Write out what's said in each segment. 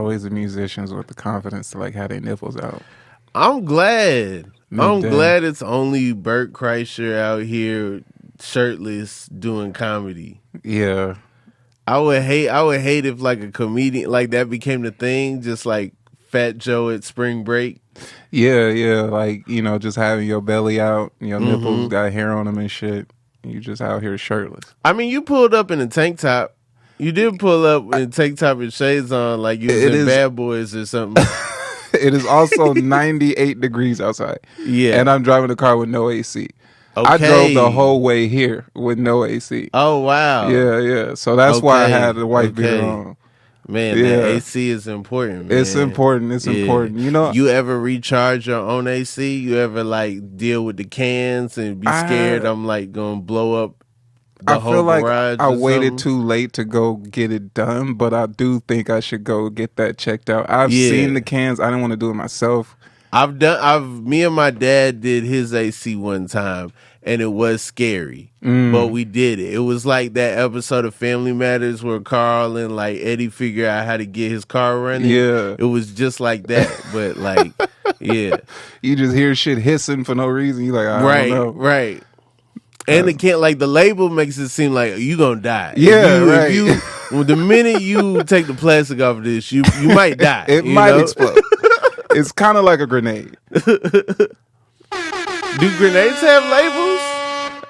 Always the musicians with the confidence to like have their nipples out. I'm glad. I'm Damn. glad it's only Bert Kreischer out here shirtless doing comedy. Yeah. I would hate if like a comedian like that became the thing, just like Fat Joe at spring break. Yeah. Like, just having your belly out, your nipples got hair on them and shit. You just out here shirtless. I mean, you pulled up in a tank top. You did pull up in a tank top and shades on like you was in Bad Boys or something. It is also 98 degrees outside. Yeah. And I'm driving the car with no AC. Okay. I drove the whole way here with no AC. Oh, wow. Yeah. So that's why I had the white beater on. Man, that AC is important, man. It's important. It's important. You ever recharge your own AC? You ever like deal with the cans and be scared I'm like gonna blow up the whole feel like garage? I waited too late to go get it done, but I do think I should go get that checked out. I've seen the cans. I didn't want to do it myself. Me and my dad did his AC one time, and it was scary, but we did it. It was like that episode of Family Matters where Carl and like Eddie figure out how to get his car running. Yeah, it was just like that, but like, yeah, you just hear shit hissing for no reason. You like, I don't know. Right. And it can't like the label makes it seem like you gonna die. Yeah, right. The minute you take the plastic off of this, you might die. It might explode. It's kind of like a grenade. Do grenades have labels?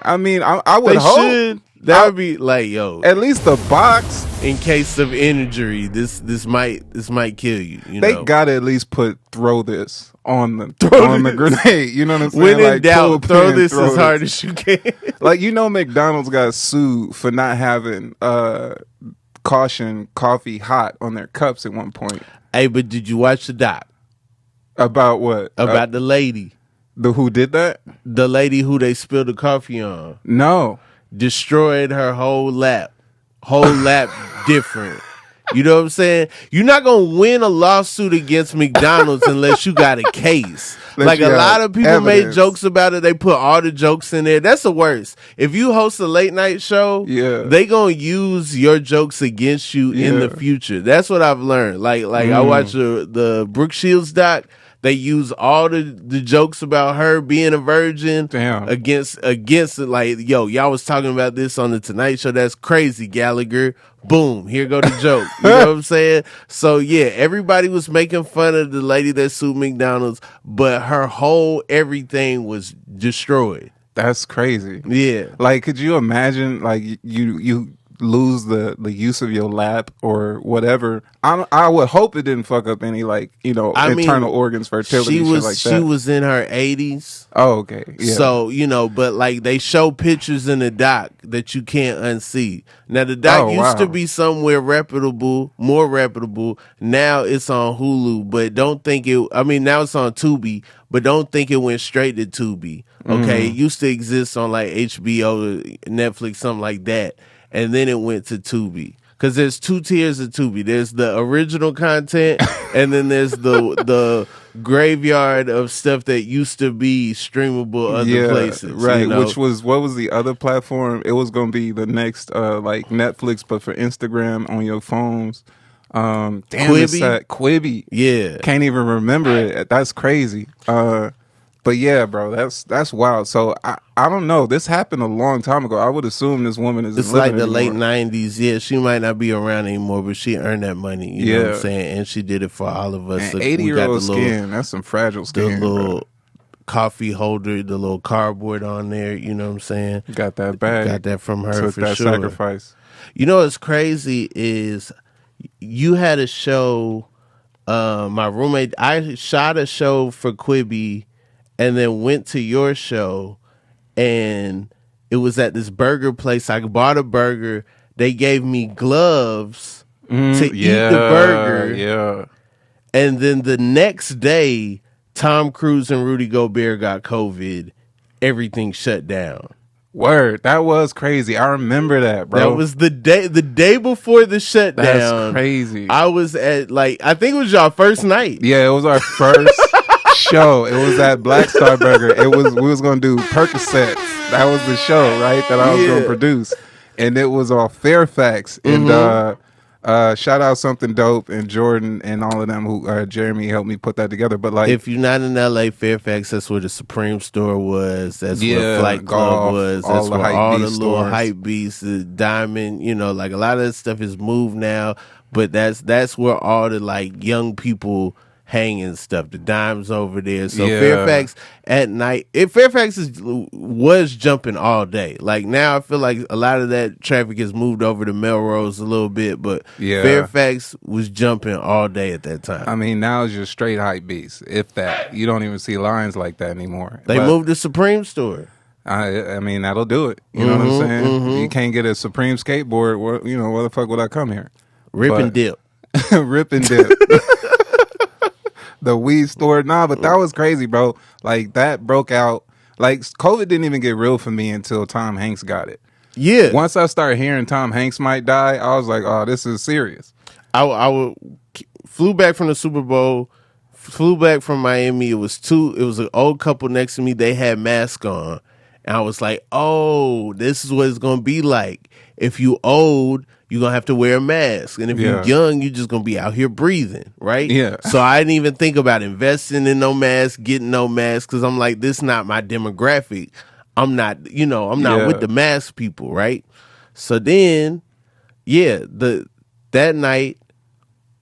I mean, I would hope. Should. That would be like, yo. At least the box. In case of injury, this might kill you. They gotta at least throw this on the grenade. You know what I'm saying? When in doubt, throw this as hard as you can. Like, McDonald's got sued for not having caution coffee hot on their cups at one point. Hey, but did you watch the doc? About what? About the lady. Who did that? The lady who they spilled the coffee on. No. Destroyed her whole lap. Different. You know what I'm saying? You're not going to win a lawsuit against McDonald's unless you got a case. Like a lot of people made jokes about it. They put all the jokes in there. That's the worst. If you host a late night show, they going to use your jokes against you in the future. That's what I've learned. Like I watched the Brooke Shields doc. They use all the jokes about her being a virgin against like, yo, y'all was talking about this on the Tonight Show. That's crazy, Gallagher. Boom, here go the joke. You know what I'm saying? So yeah, everybody was making fun of the lady that sued McDonald's, but her whole everything was destroyed. That's crazy. Yeah. Like, could you imagine like you lose the use of your lap or whatever? I would hope it didn't fuck up any internal organs, fertility, shit like that. She was in her 80s. Oh, okay. Yeah. So, but like they show pictures in the doc that you can't unsee. Now the doc used to be somewhere more reputable. Now it's on Hulu, but now it's on Tubi, but don't think it went straight to Tubi. Okay. It used to exist on like HBO, Netflix, something like that. And then it went to Tubi. Because there's two tiers of Tubi. There's the original content, and then there's the graveyard of stuff that used to be streamable other places. Right, what was the other platform? It was going to be the next, like Netflix, but for Instagram on your phones. Quibi. Yeah. Can't even remember it. That's crazy. But yeah, bro, that's wild. So I don't know. This happened a long time ago. I would assume this woman is. It's like the late 90s. Yeah, she might not be around anymore, but she earned that money. You know what I'm saying? And she did it for all of us. And 80-year-old skin. That's some fragile skin. The little coffee holder, the little cardboard on there. You know what I'm saying? Got that bag. Got that from her Took for that sure. Sacrifice. You know what's crazy is you had a show. My roommate, I shot a show for Quibi. And then went to your show, and it was at this burger place. I bought a burger. They gave me gloves to eat the burger. Yeah. And then the next day, Tom Cruise and Rudy Gobert got COVID. Everything shut down. Word. That was crazy. I remember that, bro. That was the day before the shutdown. That's crazy. I was at I think it was y'all first night. Yeah, it was our first show. It was at Black Star Burger. We was gonna do Percocets. That was the show, right? That I was gonna produce, and it was on Fairfax. And Shout out Something Dope and Jordan and all of them who Jeremy helped me put that together. But like, if you're not in LA, Fairfax, that's where the Supreme store was. That's where Flight Club was. That's where all the little hype beasts, the Diamond, like a lot of that stuff is moved now. But that's where all the like young people hang and stuff. The Dime's over there. So Fairfax at night, Fairfax was jumping all day. Like now I feel like a lot of that traffic has moved over to Melrose a little bit, but Fairfax was jumping all day at that time. I mean, now it's just straight hype beasts. If that, you don't even see lines like that anymore. They moved the Supreme store. I mean, that'll do it. You know what I'm saying? Mm-hmm. If you can't get a Supreme skateboard, where the fuck would I come here? Rip and dip. Rip and dip. The weed store. Nah, but that was crazy, bro. Like, that broke out. Like, COVID didn't even get real for me until Tom Hanks got it. Yeah. Once I started hearing Tom Hanks might die, I was like, oh, this is serious. Flew back from the Super Bowl, flew back from Miami. It was an old couple next to me. They had masks on. And I was like, oh, this is what it's going to be like. If you old, you're going to have to wear a mask. And if you're young, you're just going to be out here breathing, right? Yeah. So I didn't even think about investing in no mask, getting no mask, because I'm like, this is not my demographic. I'm not with the mask people, right? So then, that night,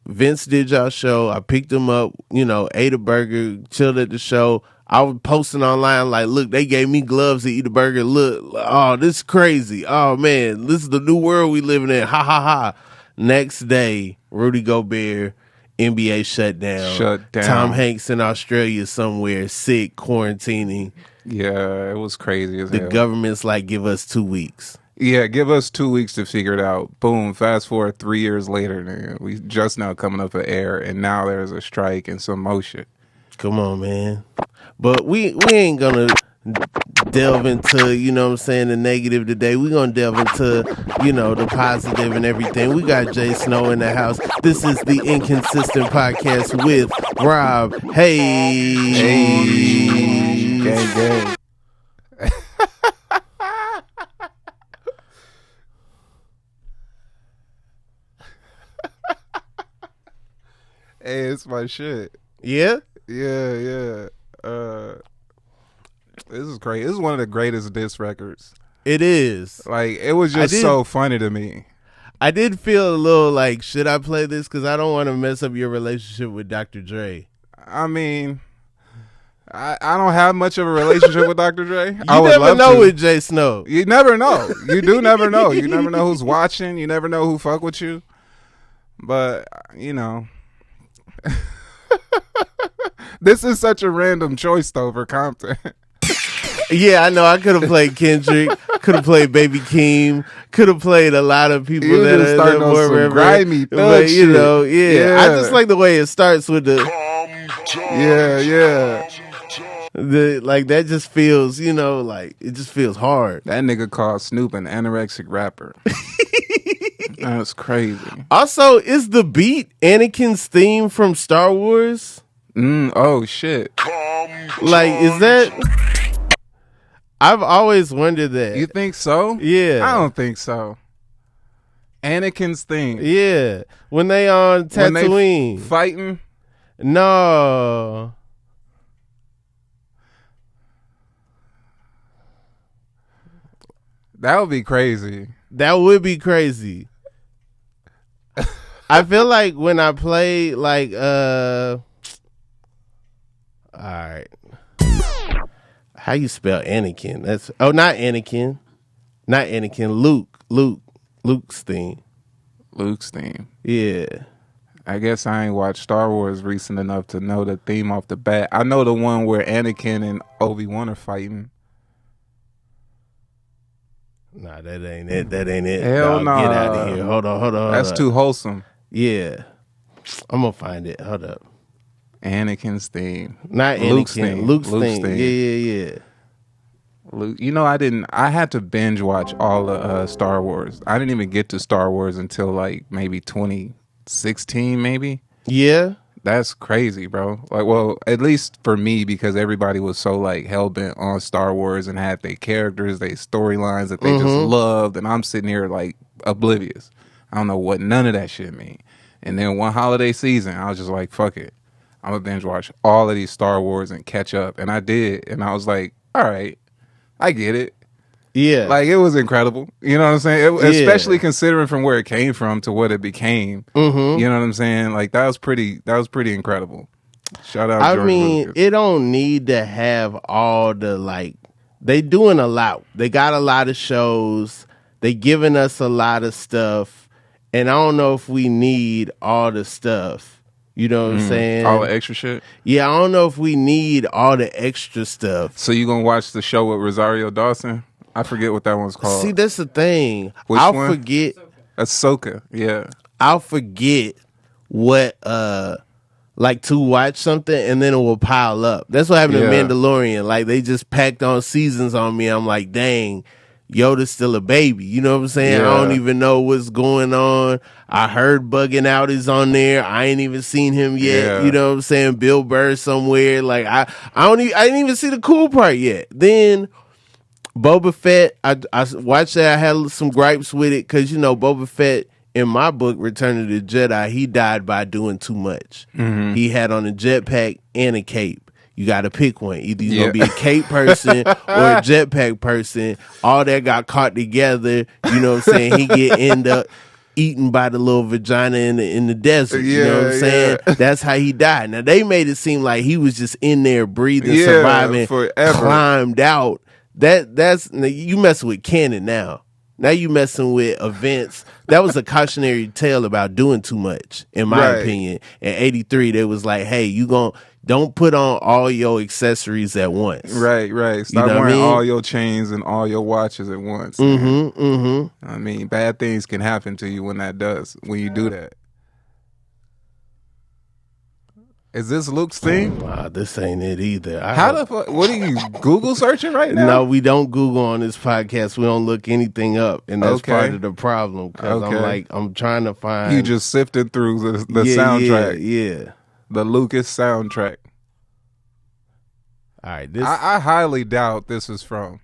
Vince did y'all show. I picked him up, ate a burger, chilled at the show. I was posting online like, look, they gave me gloves to eat a burger. Look, oh, this is crazy. Oh, man, this is the new world we living in. Ha, ha, ha. Next day, Rudy Gobert, NBA shut down. Tom Hanks in Australia somewhere, sick, quarantining. Yeah, it was crazy as hell. The government's like, give us 2 weeks. Yeah, give us 2 weeks to figure it out. Boom, fast forward 3 years later, nigga. We just now coming up for air, and now there's a strike and some motion. Come on, man. But we ain't gonna delve into, the negative today. We're gonna delve into, the positive and everything. We got Jay Snow in the house. This is the Inconsistent Podcast with Rob Haze. Hey. Gang, gang. Hey, it's my shit. Yeah? Yeah. This is great. This is one of the greatest diss records. It is. Like, it was just so funny to me. I did feel a little like, should I play this? Because I don't want to mess up your relationship with Dr. Dre. I mean, I don't have much of a relationship with Dr. Dre. You never know with Jay Snow. You never know. You do never know. You never know who's watching. You never know who fuck with you. But, this is such a random choice, though, for Compton. Yeah, I know. I could have played Kendrick, could have played Baby Keem, could have played a lot of people that are more grimy thug but shit. I just like the way it starts with the that just feels, like it just feels hard. That nigga called Snoop an anorexic rapper. That's crazy. Also, is the beat Anakin's theme from Star Wars? Oh shit! Like, is that? I've always wondered that. You think so? Yeah. I don't think so. Anakin's theme. Yeah. When they on Tatooine. Fighting? No. That would be crazy. That would be crazy. I feel like when I play like all right. How you spell Anakin? That's not Anakin. Not Anakin. Luke's theme. Luke's theme. Yeah. I guess I ain't watched Star Wars recent enough to know the theme off the bat. I know the one where Anakin and Obi-Wan are fighting. Nah, that ain't it. That ain't it. Hell no. Get out of here. Hold on. That's too wholesome. Yeah. I'm gonna find it. Hold up. Anakin's theme. Not Luke's Anakin. theme. Luke's theme. Yeah. Luke, I had to binge watch all of Star Wars. I didn't even get to Star Wars until like maybe 2016, maybe. Yeah. That's crazy, bro. Like, well, at least for me, because everybody was so like hell bent on Star Wars and had their characters, their storylines that they just loved, and I'm sitting here like oblivious. I don't know what none of that shit mean. And then one holiday season, I was just like, fuck it. I'm going to binge watch all of these Star Wars and catch up. And I did. And I was like, all right, I get it. Yeah. Like, it was incredible. You know what I'm saying? Especially considering from where it came from to what it became. Mm-hmm. You know what I'm saying? Like, that was pretty incredible. Shout out George Lucas. It don't need to have all the, like, they doing a lot. They got a lot of shows. They giving us a lot of stuff. And I don't know if we need all the stuff. You know what I'm saying? All the extra shit? Yeah, I don't know if we need all the extra stuff. So you gonna watch the show with Rosario Dawson? I forget what that one's called. See, that's the thing. Which I'll one? forget. Ahsoka, yeah. I'll forget what, like to watch something and then it will pile up. That's what happened to Mandalorian. Like they just packed on seasons on me. I'm like, dang, Yoda's still a baby. You know what I'm saying? Yeah. I don't even know what's going on. I heard Bugging Out is on there. I ain't even seen him yet. Yeah. You know what I'm saying? Bill Burr somewhere. Like I didn't even see the cool part yet. Then Boba Fett, I watched that. I had some gripes with it because, you know, Boba Fett, in my book, Return of the Jedi, he died by doing too much. Mm-hmm. He had on a jetpack and a cape. You got to pick one. Either you're going to be a cape person or a jetpack person. All that got caught together. You know what I'm saying? He end up eaten by the little vagina in the desert. You know what I'm saying? That's how he died. Now, they made it seem like he was just in there breathing, surviving, forever. Climbed out. That's you messing with canon now. Now you messing with events. That was a cautionary tale about doing too much, in my opinion. In '83, they was like, "Hey, don't put on all your accessories at once." Right. Stop wearing all your chains and all your watches at once. I mean, bad things can happen to you when you do that. Is this Luke's theme? Nah, this ain't it either. How the fuck? What are you Google searching right now? No, we don't Google on this podcast. We don't look anything up, and that's part of the problem. Because I'm trying to find. You just sifted through the soundtrack. Yeah. The Lucas soundtrack. All right, I highly doubt this is from.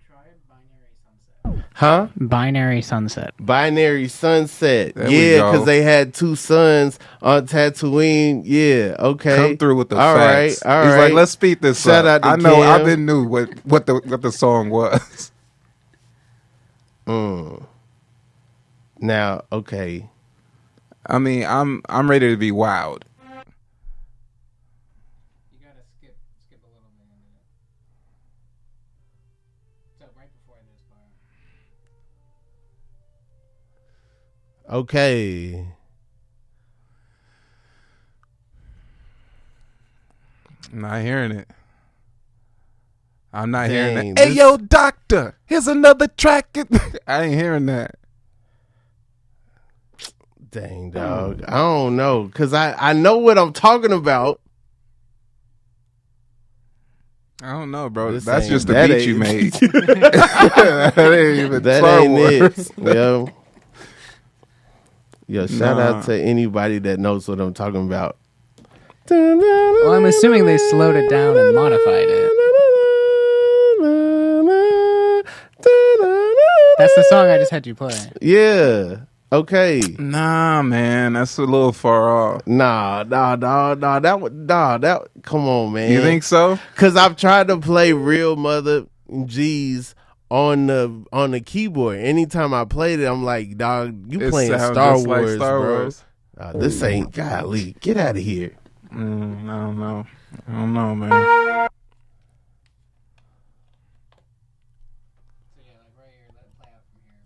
Huh? Binary Sunset. Binary Sunset. There yeah, because they had two sons on Tatooine. Yeah, okay. Come through with the facts. All right. He's like, let's speed this Shout up. out to I Cam. didn't know what the song was. Now, okay. I mean, I'm ready to be wowed. You gotta skip a little bit into it. So right before this part. Okay. I'm not hearing it. I'm not Dang, hearing that. Hey, yo, doctor, here's another track. I ain't hearing that. Dang, dog. I don't know. Because I know what I'm talking about. I don't know, bro. This That's ain't- just the that beat ain't- you made. That ain't even That Star ain't Wars. it. Yo, shout out to anybody that knows what I'm talking about. Well, I'm assuming they slowed it down and modified it. That's the song I just had you play. Yeah. Okay. Nah, man, that's a little far off. Nah. That. Come on, man. You think so? Because I've tried to play Real Mother G's on the keyboard. Anytime I played it, I'm like, dog, you It playing sounds Star just like Wars, Star bro. Wars. This ain't golly. Get out of here. I don't know, man.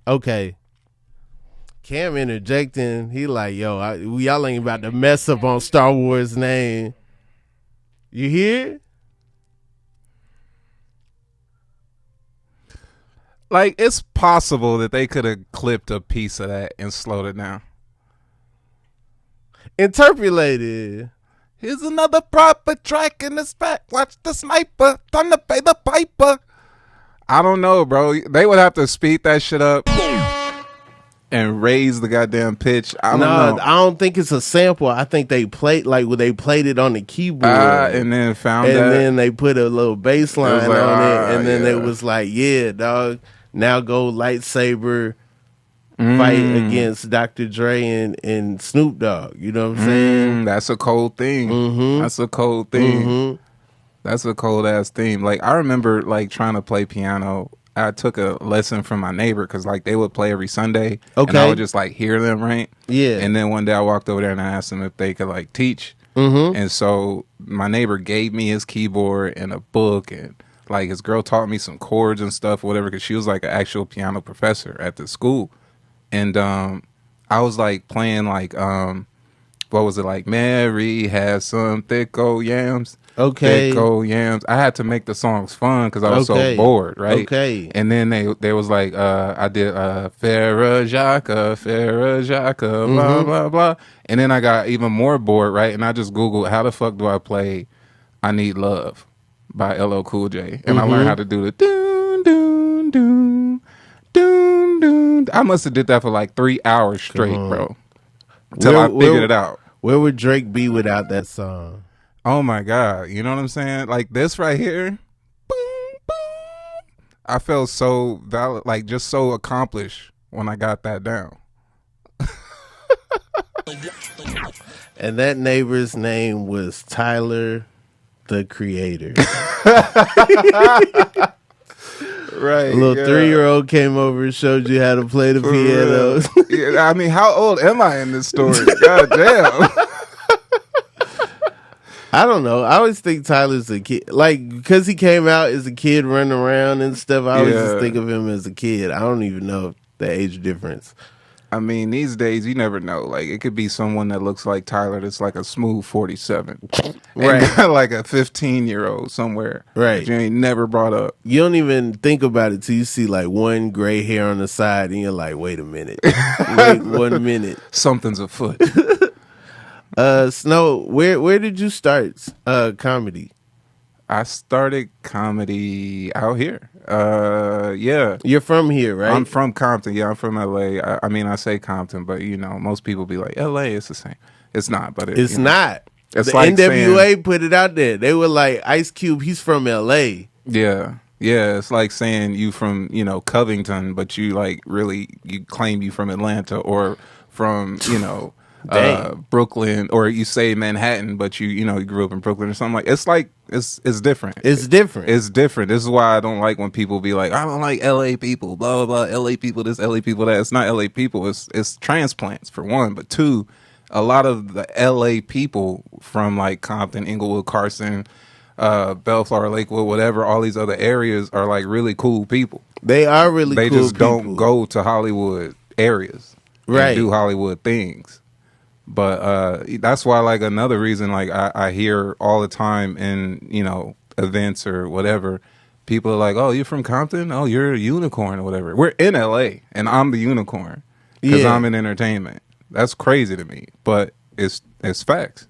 Okay. Cam interjecting. He like, yo, y'all ain't about to mess up on Star Wars name. You hear? Like, it's possible that they could have clipped a piece of that and slowed it down. Interpolated. Here's another proper track in this back. Watch the sniper. Time to pay the piper. I don't know, bro. They would have to speed that shit up and raise the goddamn pitch. I don't know. I don't think it's a sample. I think they played they played it on the keyboard And then found that. and then they put a little bass line like, on it, and then yeah. it was like, yeah, dog. Now go lightsaber. fight against Dr. Dre and Snoop Dogg. You know what I'm saying? That's a cold thing. That's a cold thing. That's a cold ass theme. Like, I remember like trying to play piano. I took a lesson from my neighbor because like they would play every Sunday. And I would just like hear them, right? Yeah. And then one day I walked over there and I asked them if they could like teach. And so my neighbor gave me his keyboard and a book, and like his girl taught me some chords and stuff, whatever, because she was like an actual piano professor at the school. And I was like playing like what was it, like Mary has some thick old yams. Okay. Thick old yams. I had to make the songs fun because I was so bored, right? Okay. And then they was like I did Farrah Jacques, blah blah blah. And then I got even more bored, right? And I just Googled how the fuck do I play I Need Love by LL Cool J. And I learned how to do the doon doon doon doon doon. I must have did that for like 3 hours straight, bro. Till I figured it out. Where would Drake be without that song? Oh my God. You know what I'm saying? Like this right here. Boom, boom. I felt so valid, like just so accomplished when I got that down. And that neighbor's name was Tyler, the Creator. Right. A little 3-year-old came over and showed you how to play the piano. Yeah, I mean, how old am I in this story? God damn. I don't know. I always think Tyler's a kid. Like, because he came out as a kid running around and stuff, I always just think of him as a kid. I don't even know the age difference. I mean, these days, you never know. Like, it could be someone that looks like Tyler that's like a smooth 47. Right. And like a 15-year-old somewhere. Right. That you ain't never brought up. You don't even think about it till you see like one gray hair on the side and you're like, wait a minute. Wait 1 minute. Something's afoot. Snow, where did you start comedy? I started comedy out here. Yeah. You're from here, right? I'm from Compton. Yeah, I'm from LA. I mean, I say Compton, but you know, most people be like, LA, it's the same. It's not, but it's not. It's the like NWA saying, put it out there. They were like, Ice Cube, he's from LA. Yeah. Yeah, it's like saying you from, you know, Covington, but you like really, you claim you from Atlanta or from, you know, Brooklyn, or you say Manhattan, but you know, you grew up in Brooklyn or something. Like it's different. It's different. It's different. This is why I don't like when people be like, I don't like LA people, blah blah blah, LA people this, LA people that. It's not LA people. It's transplants for one, but two, a lot of the LA people from like Compton, Inglewood, Carson, Bellflower, Lakewood, whatever, all these other areas are like really cool people. They are really they cool just people. Don't go to Hollywood areas, right? And do Hollywood things. But that's why, like, another reason, like, I hear all the time in, you know, events or whatever, people are like, oh, you're from Compton? Oh, you're a unicorn or whatever. We're in L.A., and I'm the unicorn because I'm in entertainment. That's crazy to me, but it's facts.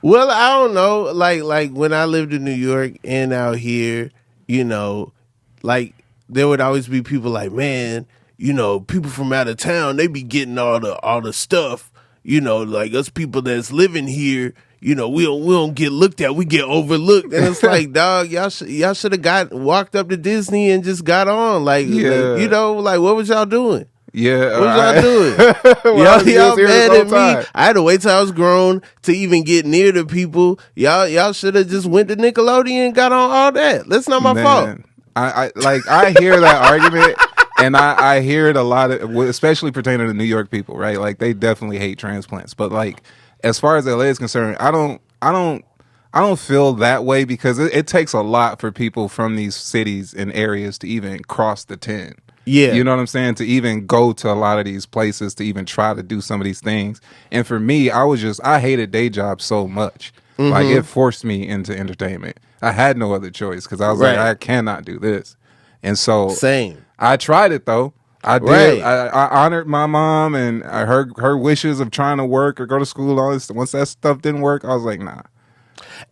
Well, I don't know. Like when I lived in New York and out here, you know, like, there would always be people like, man, you know, people from out of town, they be getting all the stuff. You know, like us people that's living here, you know, we don't get looked at, we get overlooked, and it's like, dog, y'all should have walked up to Disney and just got on, like, you know, like what was y'all doing? Yeah, what was y'all doing? y'all mad at me? I had to wait till I was grown to even get near the people. Y'all should have just went to Nickelodeon and got on all that. That's not my fault. I hear that argument. And I hear it a lot, especially pertaining to New York people, right? Like they definitely hate transplants. But like, as far as LA is concerned, I don't feel that way because it takes a lot for people from these cities and areas to even cross the 10. Yeah, you know what I'm saying? To even go to a lot of these places to even try to do some of these things. And for me, I hated day jobs so much. Like it forced me into entertainment. I had no other choice because I was like, I cannot do this. And so same. I tried it though. I did. Right. I honored my mom and her wishes of trying to work or go to school. All this. Once that stuff didn't work, I was like, nah.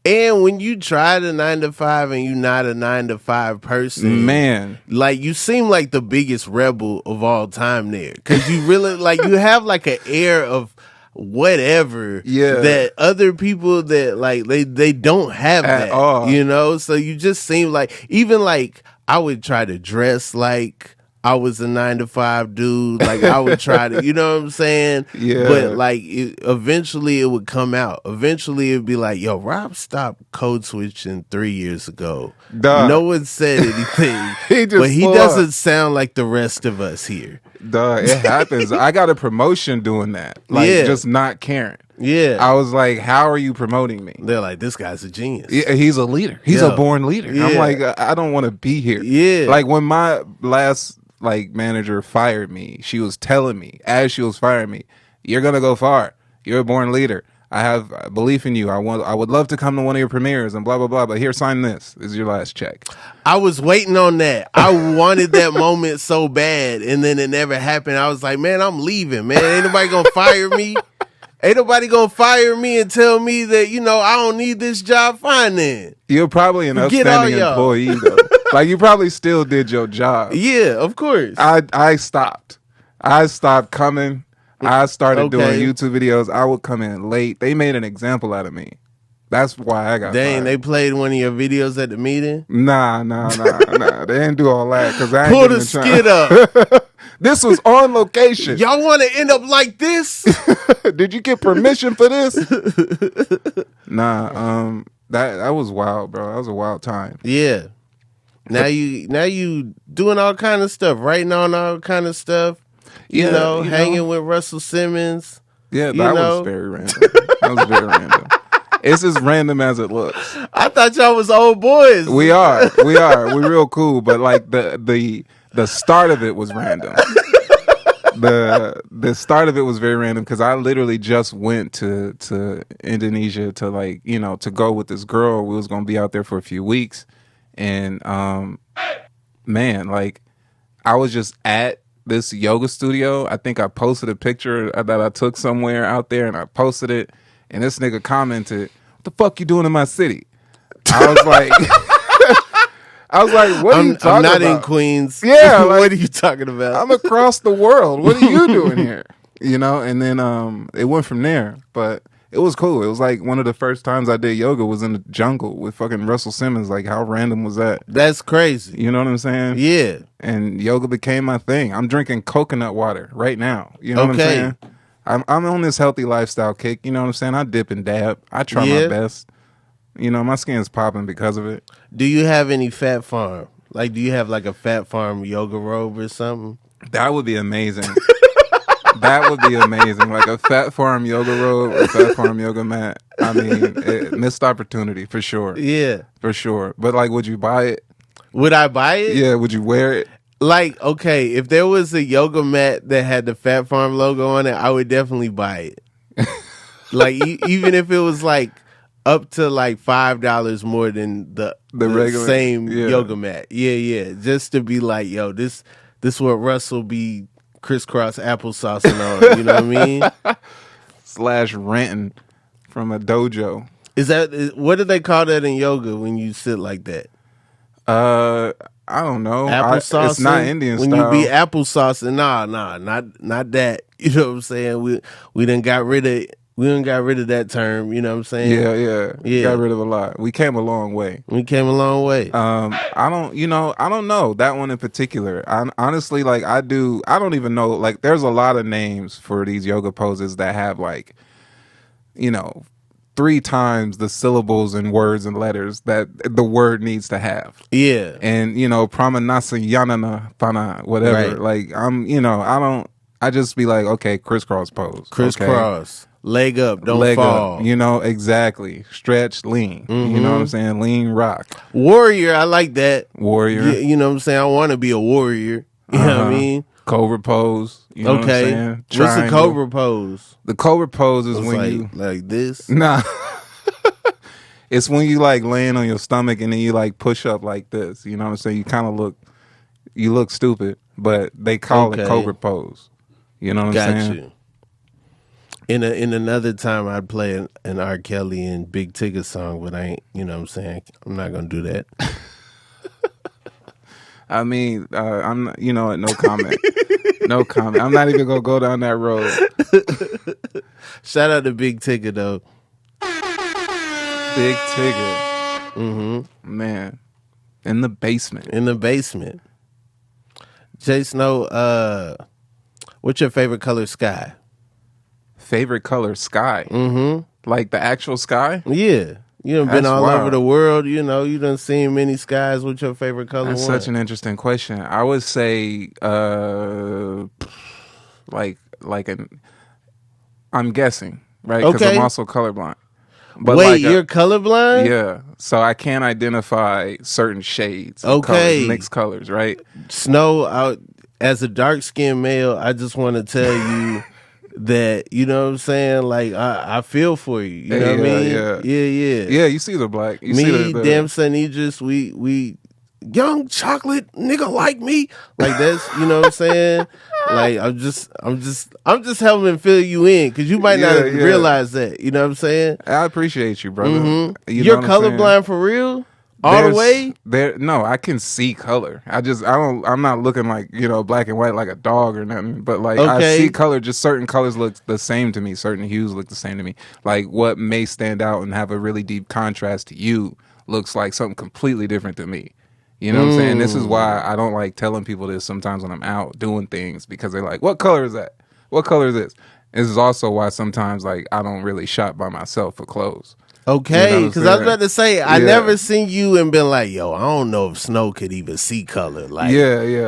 And when you try the 9 to 5 and you're not a 9 to 5 person, man, like you seem like the biggest rebel of all time there because you really like you have like an air of whatever that other people that like they don't have at that all. You know, so you just seem like even like. I would try to dress like I was a 9-to-5 dude. Like I would try to, you know what I'm saying? Yeah. But like eventually it would come out. Eventually it'd be like, yo, Rob stopped code switching 3 years ago. Duh. No one said anything. But he blew doesn't up. sound like the rest of us here. Duh, it happens. I got a promotion doing that. Like just not caring. Yeah. I was like, how are you promoting me? They're like, this guy's a genius. Yeah, he's a leader. He's a born leader. Yeah. I'm like, I don't want to be here. Yeah. Like when my last manager fired me, she was telling me as she was firing me, you're gonna go far. You're a born leader. I have belief in you. I would love to come to one of your premieres and blah blah blah. But here, sign this. This is your last check. I was waiting on that. I wanted that moment so bad, and then it never happened. I was like, man, I'm leaving, man. Ain't nobody gonna fire me. Ain't nobody gonna fire me and tell me that, I don't need this job. Fine then. You're probably an outstanding employee though. Like you probably still did your job. Yeah, of course. I stopped. I stopped coming. I started doing YouTube videos. I would come in late. They made an example out of me. That's why I got fired. They played one of your videos at the meeting? Nah. They didn't do all that because I ain't Pull getting the skid up. This was on location. Y'all want to end up like this? Did you get permission for this? Nah. That was wild, bro. That was a wild time. Yeah. Now you doing all kind of stuff, writing on all kind of stuff. Hanging with Russell Simmons. Yeah, that was very random. That was very random. It's as random as it looks. I thought y'all was old boys. We are. We're real cool, but like the start of it was random. The start of it was very random because I literally just went to Indonesia to to go with this girl. We was gonna be out there for a few weeks, and man, like I was just at this yoga studio. I think I posted a picture that I took somewhere out there, and I posted it. And this nigga commented, "What the fuck you doing in my city?" I was like, "What are you talking about? I'm not in Queens. Yeah, like, what are you talking about? I'm across the world. What are you doing here?" And then it went from there. But it was cool. It was like one of the first times I did yoga was in the jungle with fucking Russell Simmons. Like, how random was that? That's crazy. You know what I'm saying? Yeah. And yoga became my thing. I'm drinking coconut water right now. You know what I'm saying? I'm on this healthy lifestyle kick. You know what I'm saying? I dip and dab. I try my best. My skin's popping because of it. Do you have any Fat Farm? Like, do you have like a Fat Farm yoga robe or something? That would be amazing. That would be amazing. Like a Fat Farm yoga robe, a Fat Farm yoga mat. I mean, missed opportunity for sure. Yeah. For sure. But like, would you buy it? Would I buy it? Yeah, would you wear it? Like, okay, if there was a yoga mat that had the Fat Farm logo on it, I would definitely buy it. Like, even if it was like up to like $5 more than the regular same yoga mat. Yeah. Just to be like, yo, this what Russell be crisscross applesaucing on. You know what I mean? / renting from a dojo. What do they call that in yoga when you sit like that? I don't know. Applesauce. It's not Indian when style. When you be applesauce, not that. You know what I'm saying? We done got rid of that term. You know what I'm saying? Yeah. Got rid of a lot. We came a long way. I don't know that one in particular. Honestly, like I don't even know. Like, there's a lot of names for these yoga poses that have 3 times the syllables and words and letters that the word needs to have. Yeah. And, pramanasa yanana thana, whatever. Right. Like, I just be like, okay, crisscross pose. Crisscross. Okay. Leg up, don't Leg fall. Up, exactly. Stretch, lean. You know what I'm saying? Lean, rock. Warrior, I like that. Warrior. You know what I'm saying? I want to be a warrior. You know what I mean? Cobra pose. You know what I'm saying? What's the cobra pose? The cobra pose is when you like this. Nah. It's when you like laying on your stomach and then you like push up like this. You know what I'm saying? You kind of look stupid, but they call it cobra pose. You know what I'm saying? Got you. In another time, I'd play an R. Kelly and Big Tigger song, but I ain't. You know what I'm saying? I'm not gonna do that. I mean, I'm not, no comment. No comment. I'm not even gonna go down that road. Shout out to Big Tigger though. Big Tigger. Man. In the basement. Jay Snow, what's your favorite color sky? Favorite color sky? Mm-hmm. Like the actual sky? Yeah. You done been That's all wild. over the world, you know, you done seen many skies. What's your favorite color? That's such an interesting question. I would say I'm guessing, right? Because Okay. I'm also colorblind. But wait, you're colorblind? Yeah. So I can't identify certain shades of Okay. colors, mixed colors, right? Snow, as a dark-skinned male, I just want to tell you that, you know what I'm saying? Like, I feel for you. You know what I mean? Yeah. Yeah, you see the black. You Me, see the damn son Idris, we young chocolate nigga like me. Like that's, you know what I'm saying? Like I'm just helping fill you in because you might not realize that. You know what I'm saying? I appreciate you, brother. Mm-hmm. You You're know what I'm saying? colorblind for real? All the way? No, I can see color. I'm not looking like, black and white like a dog or nothing. But like I see color, just certain colors look the same to me. Certain hues look the same to me. Like what may stand out and have a really deep contrast to you looks like something completely different to me. You know what I'm saying? This is why I don't like telling people this sometimes when I'm out doing things because they're like, what color is that? What color is this? This is also why sometimes like I don't really shop by myself for clothes. Okay, because I was about to say, I never seen you and been like, yo, I don't know if Snow could even see color. Like,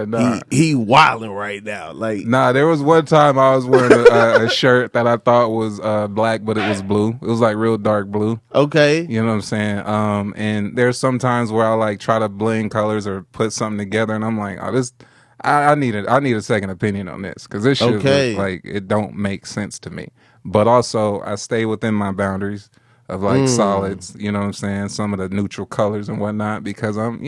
nah. He wilding right now. Like, nah, there was one time I was wearing a shirt that I thought was black, but it was blue. It was like real dark blue. Okay. You know what I'm saying? And there's some times where I like try to blend colors or put something together, and I'm like, oh, this, I need a second opinion on this because this shit look like it don't make sense to me. But also, I stay within my boundaries of like solids, you know what I'm saying? Some of the neutral colors and whatnot because I'm,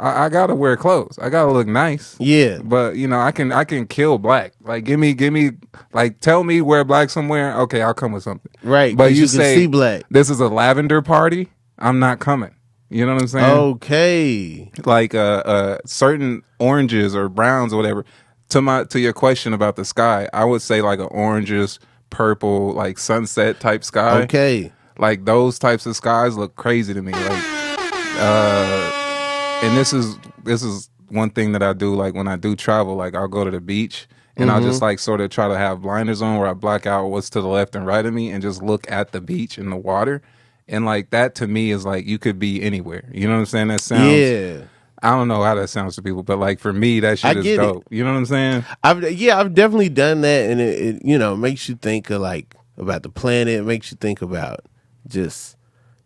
I gotta wear clothes. I gotta look nice. Yeah. But I can kill black. Like give me like tell me wear black somewhere. Okay, I'll come with something. Right. But you can say see black. This is a lavender party. I'm not coming. You know what I'm saying? Okay. Like certain oranges or browns or whatever. To your question about the sky, I would say like an oranges, purple, like sunset type sky. Okay. Like those types of skies look crazy to me. Like and this is one thing that I do like when I do travel, like I'll go to the beach and I'll just like sort of try to have blinders on where I block out what's to the left and right of me and just look at the beach and the water. And like that to me is like you could be anywhere. You know what I'm saying? That sounds I don't know how that sounds to people, but like for me, that shit is dope. You know what I'm saying? I've definitely done that, and it makes you think of like about the planet. It makes you think about just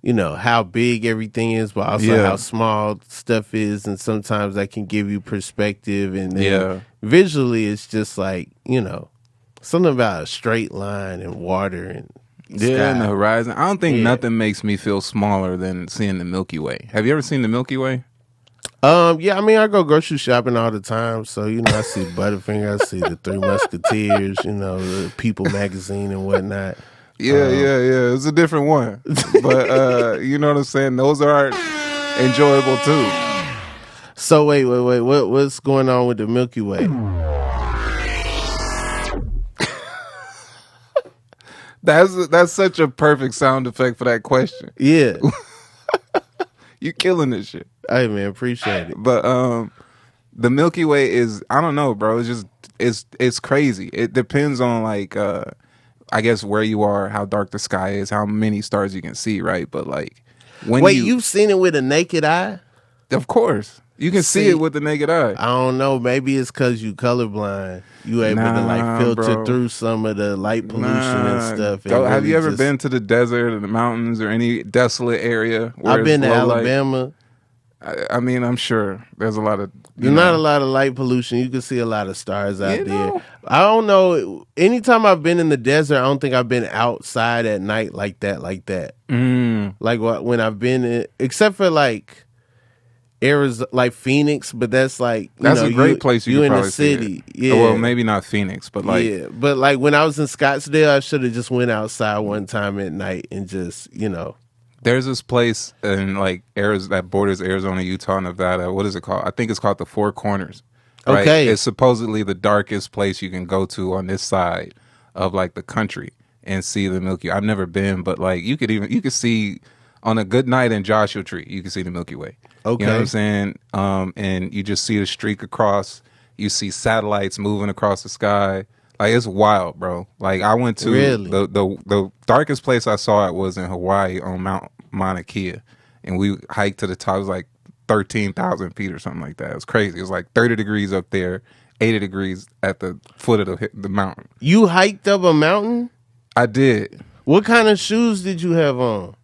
how big everything is, but also how small stuff is, and sometimes that can give you perspective. And then visually, it's just like something about a straight line and water and sky. And the horizon. I don't think nothing makes me feel smaller than seeing the Milky Way. Have you ever seen the Milky Way? I mean, I go grocery shopping all the time, so I see Butterfinger, I see the Three Musketeers, the People magazine and whatnot. Yeah. It's a different one, but you know what I'm saying. Those are enjoyable too. So wait, what's going on with the Milky Way? That's such a perfect sound effect for that question. Yeah. You killing this shit. Hey man, appreciate it. But the Milky Way is, I don't know, bro. It's just it's crazy. It depends on like I guess where you are, how dark the sky is, how many stars you can see, right? But like when you've seen it with a naked eye? Of course. You can see it with the naked eye. I don't know. Maybe it's because you colorblind. You able to like filter through some of the light pollution and stuff. Have you ever been to the desert or the mountains or any desolate area? I've been to Alabama. I mean, I'm sure there's a lot of... There's not a lot of light pollution. You can see a lot of stars out there. I don't know. Anytime I've been in the desert, I don't think I've been outside at night like that. Like when I've been except for like... Arizona, like Phoenix, but that's like that's a great place. You in probably the city, yeah. Well, maybe not Phoenix, but like but like when I was in Scottsdale, I should have just went outside one time at night and just There's this place in like Arizona that borders Arizona, Utah, Nevada. What is it called? I think it's called the Four Corners. Right? Okay, it's supposedly the darkest place you can go to on this side of like the country and see the Milky Way. I've never been, but like you could see on a good night in Joshua Tree, you can see the Milky Way. Okay. You know what I'm saying? And you just see the streak across, You see satellites moving across the sky. Like, it's wild, bro. Like, I went to Really? the darkest place I saw it was in Hawaii on Mount Mauna Kea, and we hiked to the top. It was like 13,000 feet or something like that. It was crazy. It was like 30 degrees up there, 80 degrees at the foot of the mountain. You hiked up a mountain? I did. What kind of shoes did you have on?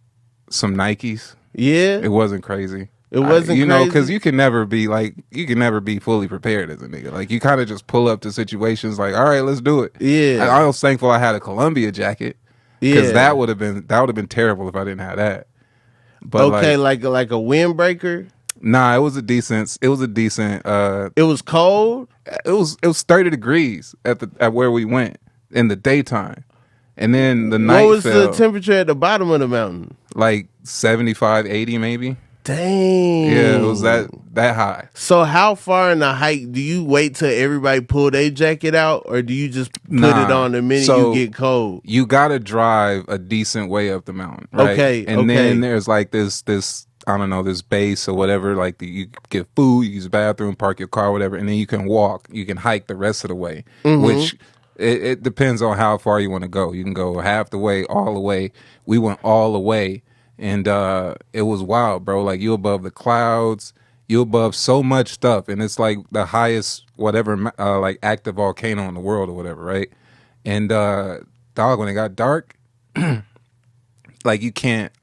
Some Nikes. Yeah, It wasn't crazy. it wasn't. You know, crazy? because you can never be fully prepared as a nigga. Like, you kind of just pull up to situations like, all right, let's do it. Yeah. I was thankful I had a Columbia jacket, because Yeah. that would have been terrible if I didn't have that. But Okay, like a windbreaker. nah, it was a decent. It was cold. It was 30 degrees at where we went in the daytime, and then the night What was fell the temperature at the bottom of the mountain? like 75, 80 maybe. Dang. Yeah, it was that high. So how far in the hike do you wait till everybody pull their jacket out, or do you just put it on the minute you get cold? You gotta drive a decent way up the mountain, right? Okay, and okay. then there's like this I don't know, this base or whatever. Like, you get food, you use the bathroom, park your car, whatever, and then you can walk. You can hike the rest of the way, which it depends on how far you want to go. You can go half the way, all the way. We went all the way. And it was wild, bro. Like, you above the clouds, you above so much stuff, and it's like the highest whatever like active volcano in the world or whatever, right? And dog, when it got dark, like,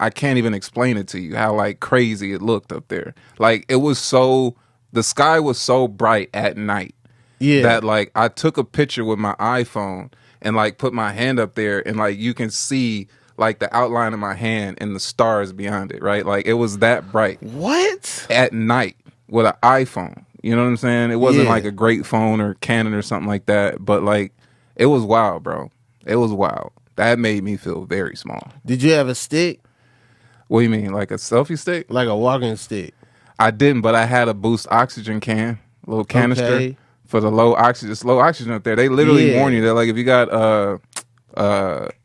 I can't even explain it to you how like crazy it looked up there. Like, the sky was so bright at night, that like I took a picture with my iPhone and like put my hand up there, and like you can see like the outline of my hand and the stars beyond it, right? Like, it was that bright What? at night with an iPhone. You know what I'm saying? It wasn't Yeah. like a great phone or Canon or something like that, but like, it was wild, bro. It was wild. That made me feel very small. Did you have a stick? What do you mean, like a selfie stick? Like a walking stick? I didn't, but I had a Boost oxygen can, a little canister Okay. for the low oxygen. It's low oxygen up there. They literally Yeah. warn you that like if you got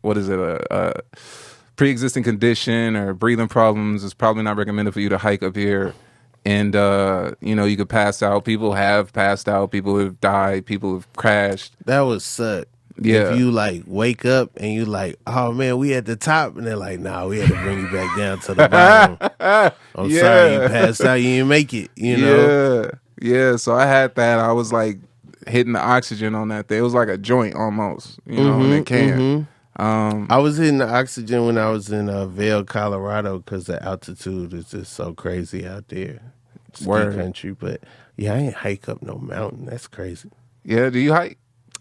what is it, a pre-existing condition or breathing problems, it's probably not recommended for you to hike up here. And you know, you could pass out. People have passed out. People have died. People have crashed. That would suck. Yeah. If you like wake up and you like, oh man, we at the top, and they're like, nah, we had to bring you back down to the bottom. I'm sorry, you passed out, you didn't make it. You know? Yeah. So I had that. I was like hitting the oxygen on that thing. It was like a joint almost, you know, in a can. I was hitting the oxygen when I was in Vail, Colorado, because the altitude is just so crazy out there. Ski Word. country, but yeah, I ain't hike up no mountain. That's crazy. Yeah. Do you hike?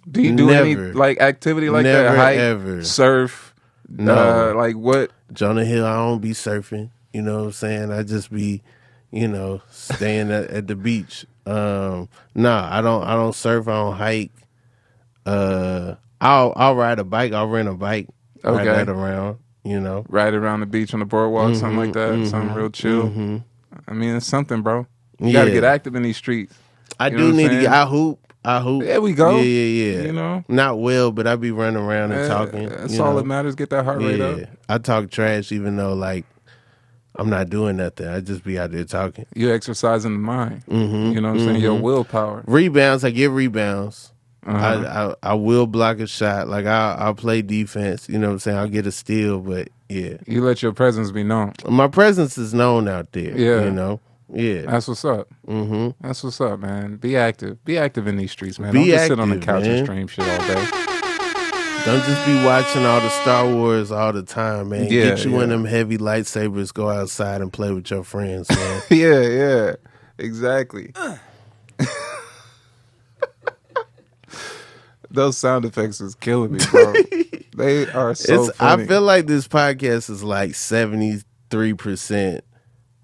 Do you do any Never. like activity like Never, that? Hike, ever. surf? No. Like what? Jonah Hill, I don't be surfing. You know what I'm saying? I just be, you know, staying at the beach. Nah, I don't surf. I don't hike. I'll ride a bike. I'll rent a bike. Ride Okay. that around. You know. Ride around the beach on the boardwalk, something like that. Something real chill. I mean, it's something, bro. You got to Yeah. get active in these streets. I You know do what I'm need to saying? get. I hoop. There we go. Yeah. You know? Not well, but I be running around and talking. That's you all know. that matters. Get that heart rate up. Yeah, I talk trash even though like I'm not doing nothing. I just be out there talking. You exercising the mind. You know what I'm saying? Your willpower. Rebounds, I get rebounds. Uh-huh. I will block a shot. Like I'll play defense. You know what I'm saying? I'll get a steal, but yeah, You let your presence be known. my presence is known out there. Yeah. You know. Yeah. That's what's up. That's what's up, man. Be active. Be active in these streets, man. Be Don't just sit on the active, couch man. and stream shit all day. Don't just be watching all the Star Wars all the time, man. Yeah, Get you one of yeah. them heavy lightsabers. Go outside and play with your friends, man. Yeah. Exactly. Those sound effects is killing me, bro. They are so funny. I feel like this podcast is like 73%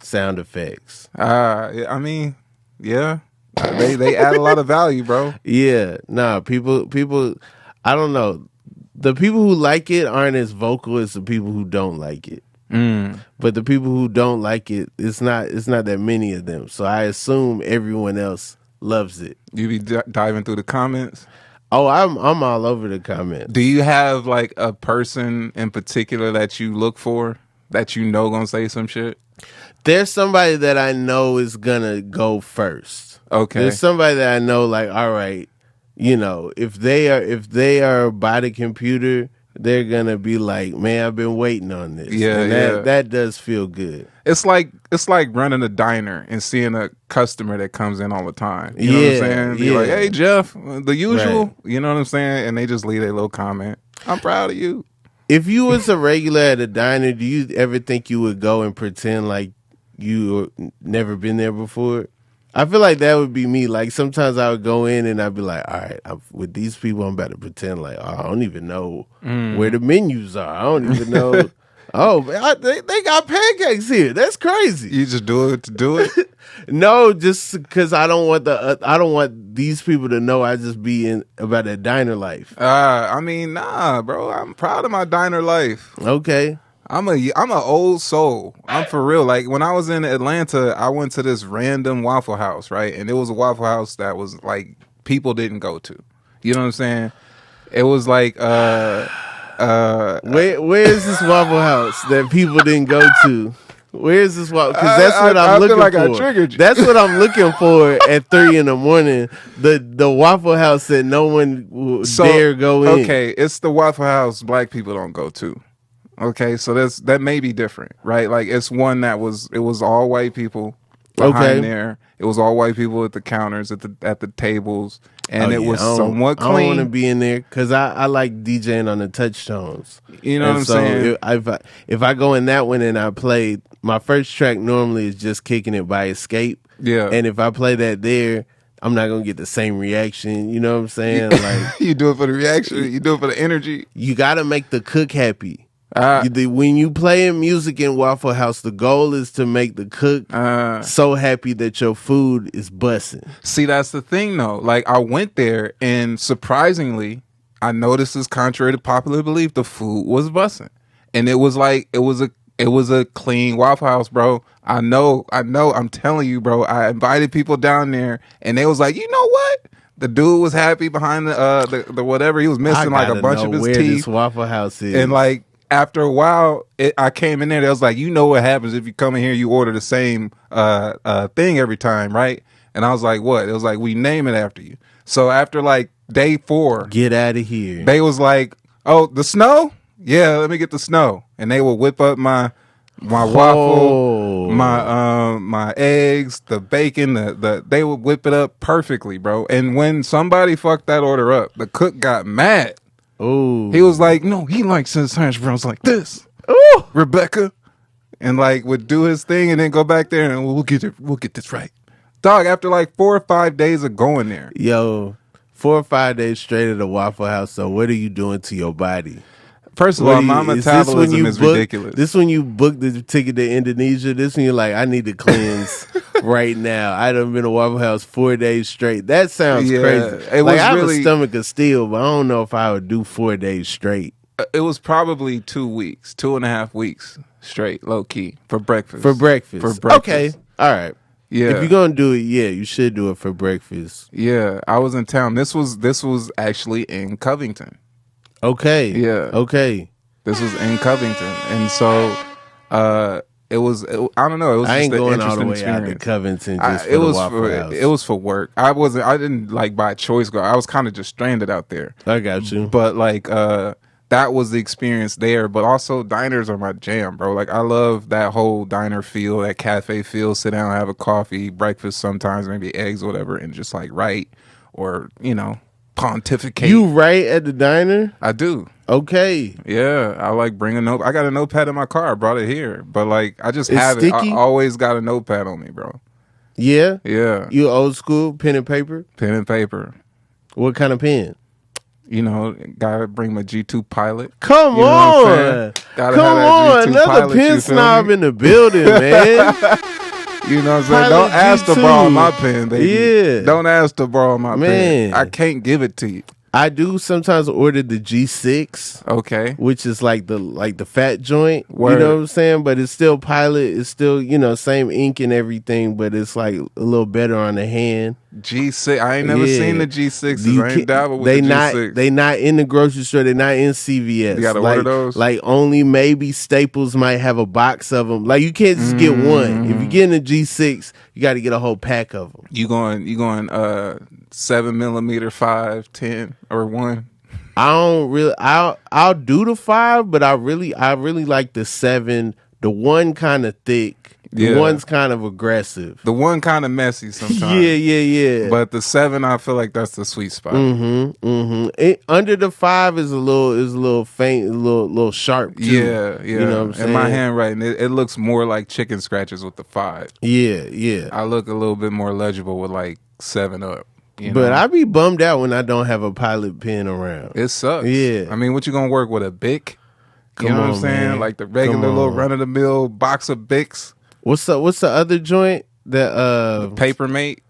sound effects. I mean, yeah. They add a lot of value, bro. Yeah, nah, people. I don't know. The people who like it aren't as vocal as the people who don't like it. But the people who don't like it, it's not that many of them. So I assume everyone else loves it. You be diving through the comments. Oh, I'm all over the comments. Do you have like a person in particular that you look for that you know gonna say some shit? There's somebody that I know is gonna go first. Okay. There's somebody that I know, like, all right, you know, if they are by the computer, they're gonna be like, man, I've been waiting on this. Yeah, and that does feel good. It's like running a diner and seeing a customer that comes in all the time. You know what I'm saying? Be like, hey Jeff, the usual. Right. You know what I'm saying? And they just leave a little comment. I'm proud of you. If you was a regular at a diner, do you ever think you would go and pretend like you never been there before? I feel like that would be me. Like sometimes I would go in and I'd be like, all right, with these people, I'm about to pretend like, oh, I don't even know where the menus are. I don't even know. Oh, they got pancakes here. That's crazy. You just do it to do it? No, just because I don't want these people to know I just be in about that diner life. I mean, nah, bro. I'm proud of my diner life. Okay. I'm an old soul. I'm for real. Like when I was in Atlanta, I went to this random Waffle House, right? And it was a Waffle House that was like people didn't go to. You know what I'm saying? It was like where is this Waffle House that people didn't go to? Where is this Waffle? Because that's what I'm looking like for. I triggered you. That's what I'm looking for at 3 a.m. The Waffle House that no one will dare go in. Okay, it's the Waffle House black people don't go to. Okay, so that may be different, right? Like it's one it was all white people behind there. It was all white people at the counters, at the tables, and it was somewhat clean. I don't want to be in there because I like DJing on the touchstones. You know what I'm saying? If I go in that one and I play, my first track normally is just Kicking It by Escape. Yeah. And if I play that there, I'm not going to get the same reaction. You know what I'm saying? Like you do it for the reaction. You do it for the energy. You got to make the cook happy. When you playing music in Waffle House, the goal is to make the cook so happy that your food is busting. See, that's the thing, though. Like, I went there, and surprisingly, I noticed this contrary to popular belief, the food was busting, and it was like it was a clean Waffle House, bro. I know. I'm telling you, bro. I invited people down there, and they was like, you know what? The dude was happy behind the whatever. He was missing like a bunch of his where teeth. This Waffle House is, and like. After a while, I came in there. They was like, you know what happens if you come in here, you order the same thing every time, right? And I was like, what? It was like, we name it after you. So after like day 4, get out of here. They was like, oh, the snow? Yeah, let me get the snow. And they would whip up my waffle, my eggs, the bacon, they would whip it up perfectly, bro. And when somebody fucked that order up, the cook got mad. Oh, he was like, no, he likes his hash browns like this. Ooh. Rebecca, and like would do his thing and then go back there and we'll get this right, dog. After like 4 or 5 days of going there, 4 or 5 days straight at a Waffle House. So what are you doing to your body? First of all, my metabolism is ridiculous. This when you book the ticket to Indonesia. This when you're like, I need to cleanse right now. I done been to Waffle House 4 days straight. That sounds crazy. It was I have really, a stomach of steel, but I don't know if I would do 4 days straight. It was probably 2 weeks, 2.5 weeks straight, low key for breakfast. Okay, all right. Yeah. If you're gonna do it, you should do it for breakfast. Yeah, I was in town. This was actually in Covington. Okay. Yeah. Okay. This was in Covington, and so it was. I don't know. It was. I ain't just going an all the way experience. out to Covington just for the Waffle House. It was for work. I didn't like by choice go. I was kind of just stranded out there. I got you. But like that was the experience there. But also diners are my jam, bro. Like I love that whole diner feel, that cafe feel. Sit down, have a coffee, breakfast, sometimes maybe eggs, or whatever, and just like write or pontificate. You write at the diner? I do. Okay. Yeah, I like bring a note. I got a notepad in my car. I brought it here, but like I just have it. I always got a notepad on me, bro. Yeah. Yeah. You old school pen and paper? Pen and paper. What kind of pen? Gotta bring my G2 Pilot. Come on. Come on. Another pen snob in the building, man. You know what I'm saying? Don't ask to borrow my pen, baby. Yeah. Don't ask to borrow my pen. I can't give it to you. I do sometimes order the G6. Okay. Which is like the fat joint. Word. You know what I'm saying? But it's still Pilot. It's still, same ink and everything, but it's like a little better on the hand. G6. I ain't never seen the G6s. I ain't dabbled with they the not, G6. They not in the grocery store. They're not in CVS. You gotta order those? Like only maybe Staples might have a box of them. Like you can't just get one. If you get in the G6, you got to get a whole pack of them. You going 7mm, 5, 10, or 1? I don't really. I'll do the 5, but I really like the 7. The 1 kind of thick. The 1's kind of aggressive. The 1 kind of messy sometimes. Yeah. But the 7, I feel like that's the sweet spot. Under the 5 is a little faint, a little sharp too. Yeah. You know what I'm saying? In my handwriting, it looks more like chicken scratches with the 5. Yeah. I look a little bit more legible with like 7 up. But I be bummed out when I don't have a Pilot pen around. It sucks. Yeah. I mean, what you gonna work with, a Bic? You know what I'm saying? Man. Like the regular little run of the mill box of Bics. What's the other joint? The Papermate.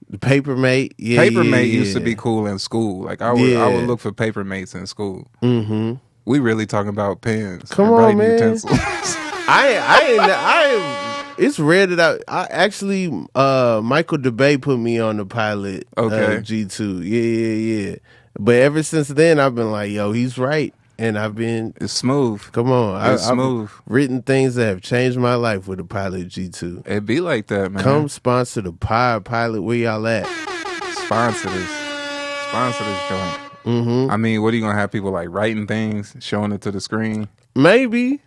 The Papermate. Yeah. Papermate used to be cool in school. Like I would look for Papermates in school. Mm-hmm. We really talking about pens. Come and on, writing man. utensils. It's rare that I actually Michael DeBay put me on the Pilot G2. Yeah. But ever since then I've been like, yo, he's right. And it's smooth. Come on. It's smooth. I've written things that have changed my life with the Pilot G2. It be like that, man. Come sponsor the Pilot. Where y'all at? Sponsor this joint. Mm-hmm. I mean, what are you gonna have people like writing things, showing it to the screen? Maybe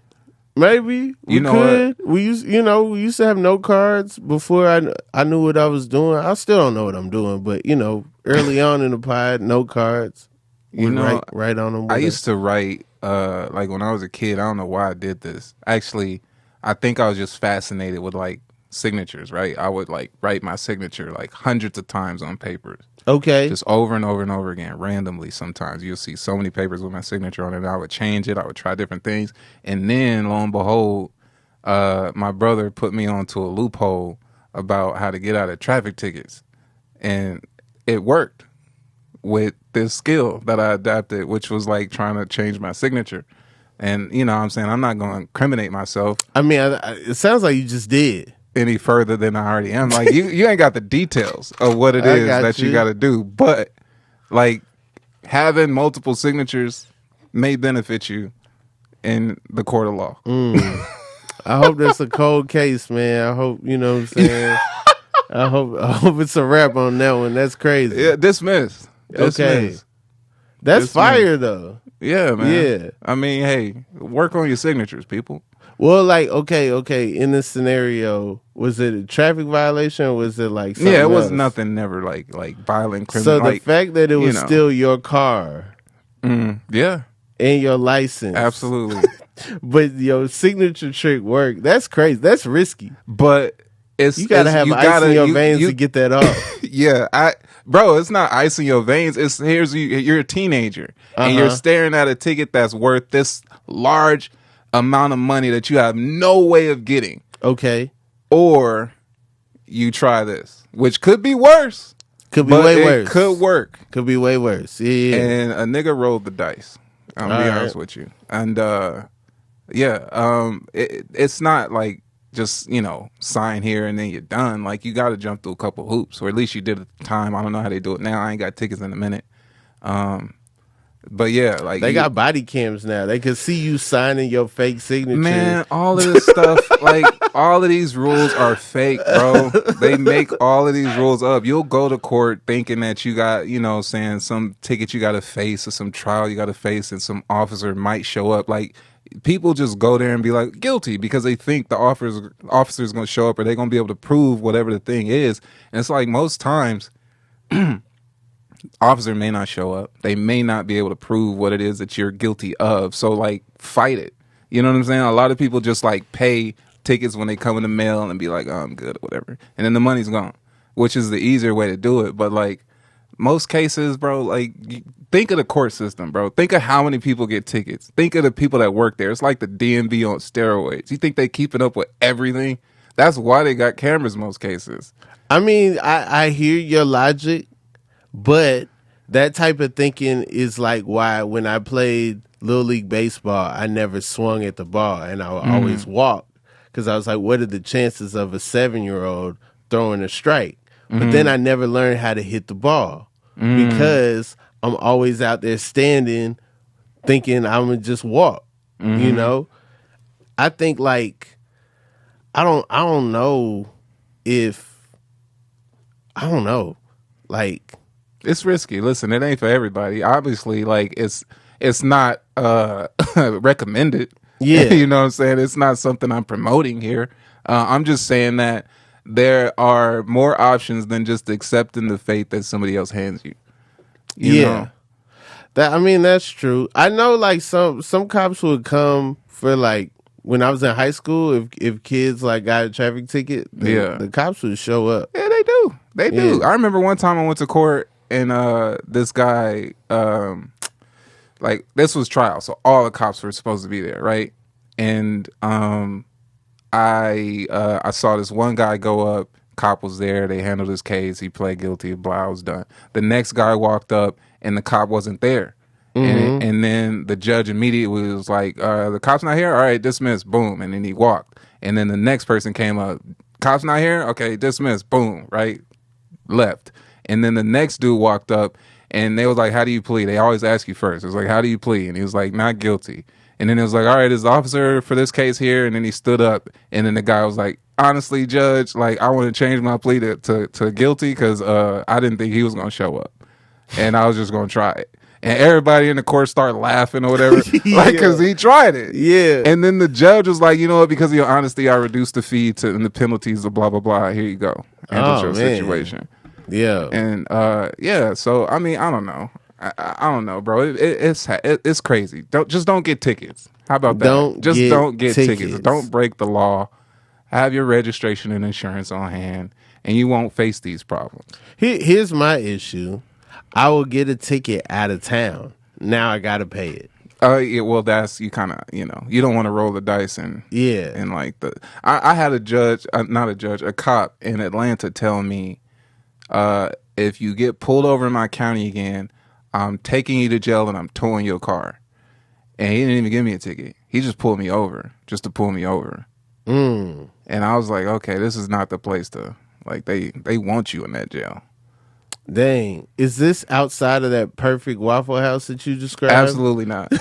we could. What? We used to have note cards before I knew what I was doing. I still don't know what I'm doing, but early on in the pod, note cards. Write on them. I used to write like when I was a kid. I don't know why I did this. Actually, I think I was just fascinated with like signatures. Right, I would like write my signature like hundreds of times on papers. Okay. Just over and over and over again, randomly. Sometimes you'll see so many papers with my signature on it. And I would change it. I would try different things. And then, lo and behold, my brother put me onto a loophole about how to get out of traffic tickets. And it worked with this skill that I adapted, which was like trying to change my signature. And, you know what I'm saying? I'm not going to incriminate myself. I mean, it sounds like you just did. Any further than I already am. Like you ain't got the details of what it is that you got to do, but like having multiple signatures may benefit you in the court of law. I hope that's a cold case, man. I hope what I'm saying. I hope it's a wrap on that one. That's crazy. Yeah, dismissed. Okay, that's fire though. Yeah, man. Yeah. I mean, hey, work on your signatures, people. Well, like, okay. In this scenario, was it a traffic violation or was it like something it was else? nothing, never like violent criminal. So the fact that it was still your car, yeah, and your license, absolutely. But your signature trick worked. That's crazy. That's risky. But you gotta have ice in your veins to get that off. Yeah, bro, it's not ice in your veins. It's you're a teenager and you're staring at a ticket that's worth this large amount of money that you have no way of getting. Okay. Or you try this, which could be worse. Could be way worse. Could work. Could be way worse. Yeah. And a nigga rolled the dice. I'm gonna be honest with you. And it's not like just, sign here and then you're done. Like you gotta jump through a couple hoops, or at least you did at the time. I don't know how they do it now. I ain't got tickets in a minute. But yeah, like they got body cams now. They can see you signing your fake signature. Man, all of this stuff, like all of these rules are fake, bro. They make all of these rules up. You'll go to court thinking that you got, saying some ticket you got to face or some trial you got to face, and some officer might show up. Like people just go there and be like guilty because they think the officer's going to show up or they're going to be able to prove whatever the thing is. And it's like most times. Officer may not show up. They may not be able to prove what it is that you're guilty of. So, like, fight it. You know what I'm saying? A lot of people just, like, pay tickets when they come in the mail and be like, oh, I'm good or whatever. And then the money's gone, which is the easier way to do it. But, like, most cases, bro, like, think of the court system, bro. Think of how many people get tickets. Think of the people that work there. It's like the DMV on steroids. You think they keeping up with everything? That's why they got cameras in most cases. I mean, I hear your logic. But that type of thinking is like why when I played Little League Baseball, I never swung at the ball and I would always walk because I was like, what are the chances of a 7-year-old throwing a strike? But then I never learned how to hit the ball because I'm always out there standing thinking I'm going to just walk, you know? I think like, I don't know if, I don't know, like. It's risky. Listen, it ain't for everybody. Obviously, like it's not recommended. Yeah. You know what I'm saying? It's not something I'm promoting here. I'm just saying that there are more options than just accepting the fate that somebody else hands you. You know? That's true. I know like some cops would come for like when I was in high school, if kids like got a traffic ticket, the cops would show up. Yeah, they do. They do. I remember one time I went to court and this guy, like this was trial, so all the cops were supposed to be there, right? And I saw this one guy go up. Cop was there. They handled his case. He pled guilty. Blah, I was done. The next guy walked up and the cop wasn't there. And then the judge immediately was like, the cop's not here? All right, dismissed. Boom. And then he walked. And then the next person came up. Cop's not here? Okay, dismissed. Boom. Right? Left. And then the next dude walked up and they was like, how do you plead? They always ask you first. It was like, how do you plead? And he was like, not guilty. And then it was like, all right, is the officer for this case here? And then he stood up. And then the guy was like, honestly, judge, like I want to change my plea to guilty because I didn't think he was going to show up. And I was just going to try it. And everybody in the court started laughing or whatever, like because he tried it. Yeah. And then the judge was like, you know what? Because of your honesty, I reduced the fee and the penalties of blah blah blah. Here you go. Handle your situation. Yeah. And so I mean, I don't know. I don't know, bro. It's crazy. Don't get tickets. How about that? Don't get tickets. Don't break the law. Have your registration and insurance on hand, and you won't face these problems. Here's my issue. I will get a ticket out of town. Now I gotta pay it. Yeah, well, that's you kind of you don't want to roll the dice and like I had a cop in Atlanta tell me, if you get pulled over in my county again, I'm taking you to jail and I'm towing your car. And he didn't even give me a ticket. He just pulled me over just to pull me over. And I was like, okay, this is not the place to like. They want you in that jail. Dang. Is this outside of that perfect Waffle House that you described? Absolutely not.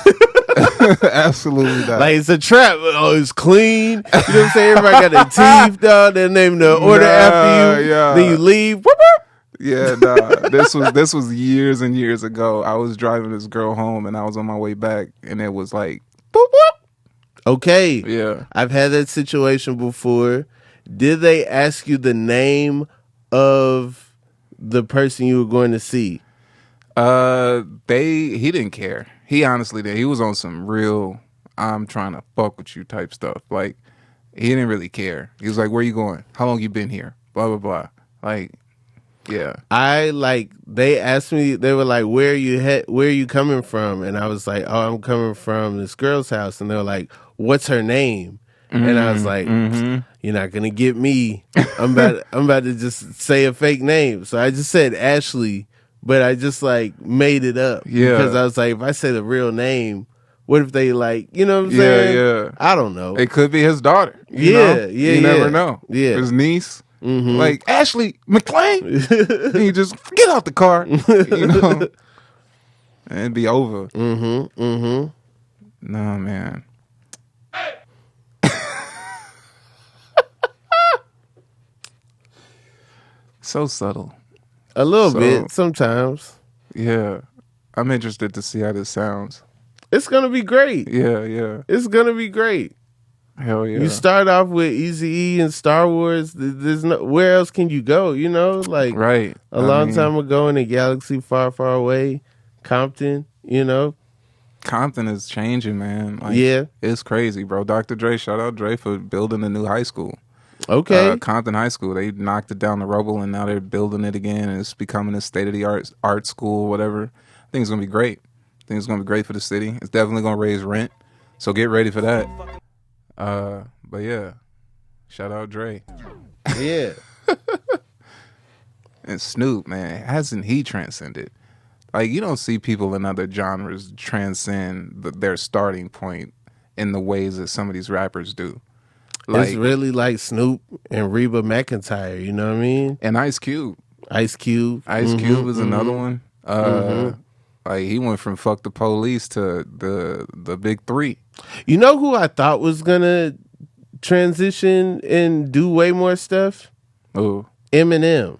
Absolutely not. Like it's a trap. Oh, it's clean. You know what I'm saying? Everybody got their teeth done. They name the order after you. Yeah. Then you leave. Whoop, whoop. Yeah, nah. This was years and years ago. I was driving this girl home and I was on my way back and it was like boop boop. Okay. Yeah. I've had that situation before. Did they ask you the name of the person you were going to see? He didn't care. He honestly did. He was on some real I'm trying to fuck with you type stuff. Like he didn't really care. He was like, where you going? How long you been here? Blah blah blah. Like yeah. They asked me, they were like, where are you coming from? And I was like, oh, I'm coming from this girl's house. And they were like, what's her name? And I was like, you're not gonna get me. I'm about to just say a fake name. So I just said Ashley, but I just like made it up. Yeah. Because I was like, if I say the real name, what if they like, you know what I'm saying? Yeah. I don't know. It could be his daughter. You never know. Yeah. His niece. Like Ashley McClain. And you just get out the car. And it'd be over. No, man. So subtle. A little bit, sometimes. Yeah. I'm interested to see how this sounds. It's going to be great. Yeah. It's going to be great. Hell yeah. You start off with Eazy-E and Star Wars. There's no, where else can you go, Like right. a long time ago in a galaxy far, far away, Compton, Compton is changing, man. Like, yeah. It's crazy, bro. Dr. Dre, shout out Dre for building a new high school. Okay. Compton High School. They knocked it down the rubble and now they're building it again and it's becoming a state-of-the-art art school, whatever. I think it's going to be great. I think it's going to be great for the city. It's definitely going to raise rent. So get ready for that. But yeah. Shout out Dre. Yeah. And Snoop, man, hasn't he transcended? Like, you don't see people in other genres transcend their starting point in the ways that some of these rappers do. Like, It's really like Snoop and Reba McEntire. You know what I mean? and Ice Cube. Ice Cube. Ice Cube is another one. Like, he went from fuck the police to the big three. You know who I thought was gonna transition and do way more stuff? Ooh. Eminem.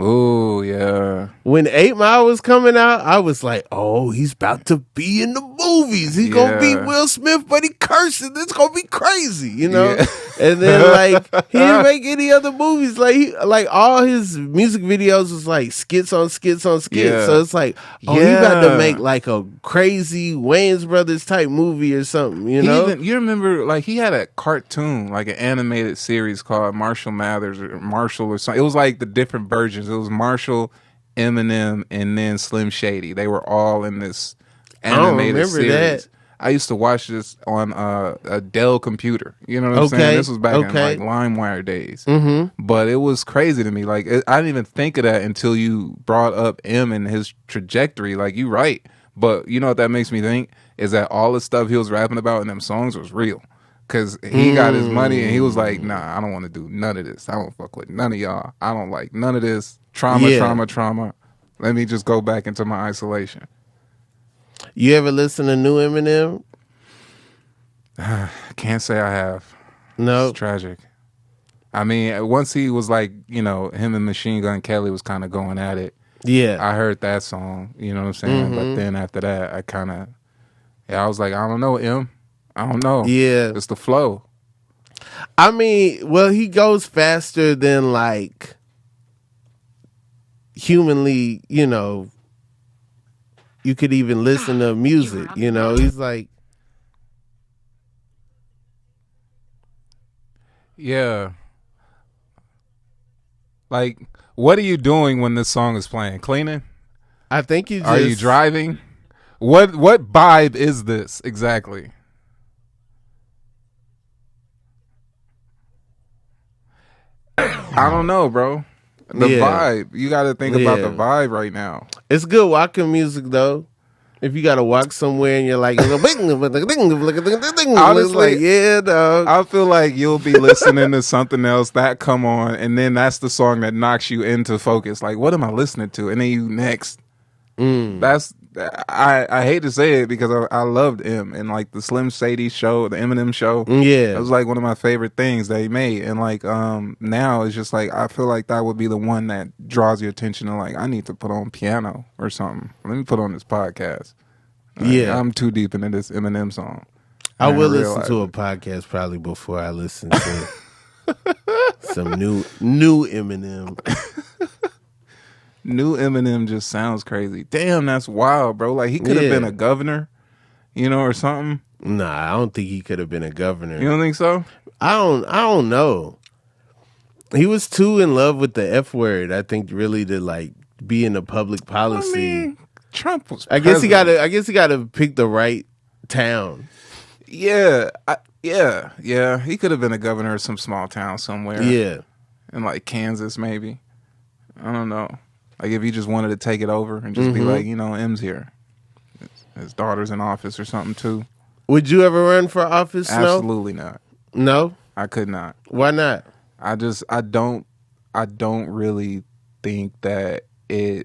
Ooh, yeah. When 8 Mile was coming out, I was like, oh, he's about to be in the movies. He's gonna be Will Smith, but he cursing. It's gonna be crazy, you know? Yeah. And then like he didn't make any other movies. Like all his music videos was like skits on skits on skits. Yeah. So it's like, oh, he about to make like a crazy Wayans Brothers type movie or something, you know? You remember, like, he had a cartoon, like an animated series called Marshall Mathers or Marshall or something. It was like the different versions. It was Marshall, Eminem, and then Slim Shady. They were all in this animated series. That. I used to watch this on a Dell computer. You know what I'm saying? This was back in like LimeWire days. But it was crazy to me. Like, I didn't even think of that until you brought up M and his trajectory. Like, you right. But you know what that makes me think? Is that all the stuff he was rapping about in them songs was real. Because he got his money and he was like, nah, I don't want to do none of this. I don't fuck with none of y'all. I don't like none of this. Trauma. Let me just go back into my isolation. You ever listen to new Eminem? Can't say I have. No. It's tragic. I mean, once he was like, you know, him and Machine Gun Kelly was kind of going at it. Yeah. I heard that song, you know what I'm saying? But then after that, I was like, I don't know, M. I don't know. Yeah. It's the flow. I mean, well, he goes faster than like humanly, you know, you could even listen to music, you know. He's like, yeah. Like, what are you doing when this song is playing? Cleaning? I think you just... Are you driving? What vibe is this exactly? I don't know, bro. The vibe. You got to think about the vibe right now. It's good walking music, though. If you got to walk somewhere and you're like, honestly, like, yeah, dog. I feel like you'll be listening to something else that come on, and then that's the song that knocks you into focus. Like, what am I listening to? And then you next. That's I hate to say it because I loved him and like the Slim Shady show, the Eminem show. Yeah, it was like one of my favorite things that he made. And like now it's just like I feel like that would be the one that draws your attention to like I need to put on piano or something. Let me put on this podcast. Yeah, I'm too deep into this Eminem song. I will listen to a podcast probably before I listen to some new Eminem. New Eminem just sounds crazy. Damn, that's wild, bro. Like, he could have been a governor, you know, or something. Nah, I don't think he could have been a governor. You don't think so? I don't know. He was too in love with the F word, I think, really, to like be in the public policy. I mean, Trump was I guess he got to pick the right town. Yeah. Yeah. He could have been a governor of some small town somewhere. Yeah. In like Kansas, maybe. I don't know. Like, if he just wanted to take it over and just be like, you know, M's here. His daughter's in office or something, too. Would you ever run for office, Absolutely not. No? I could not. Why not? I don't really think that first,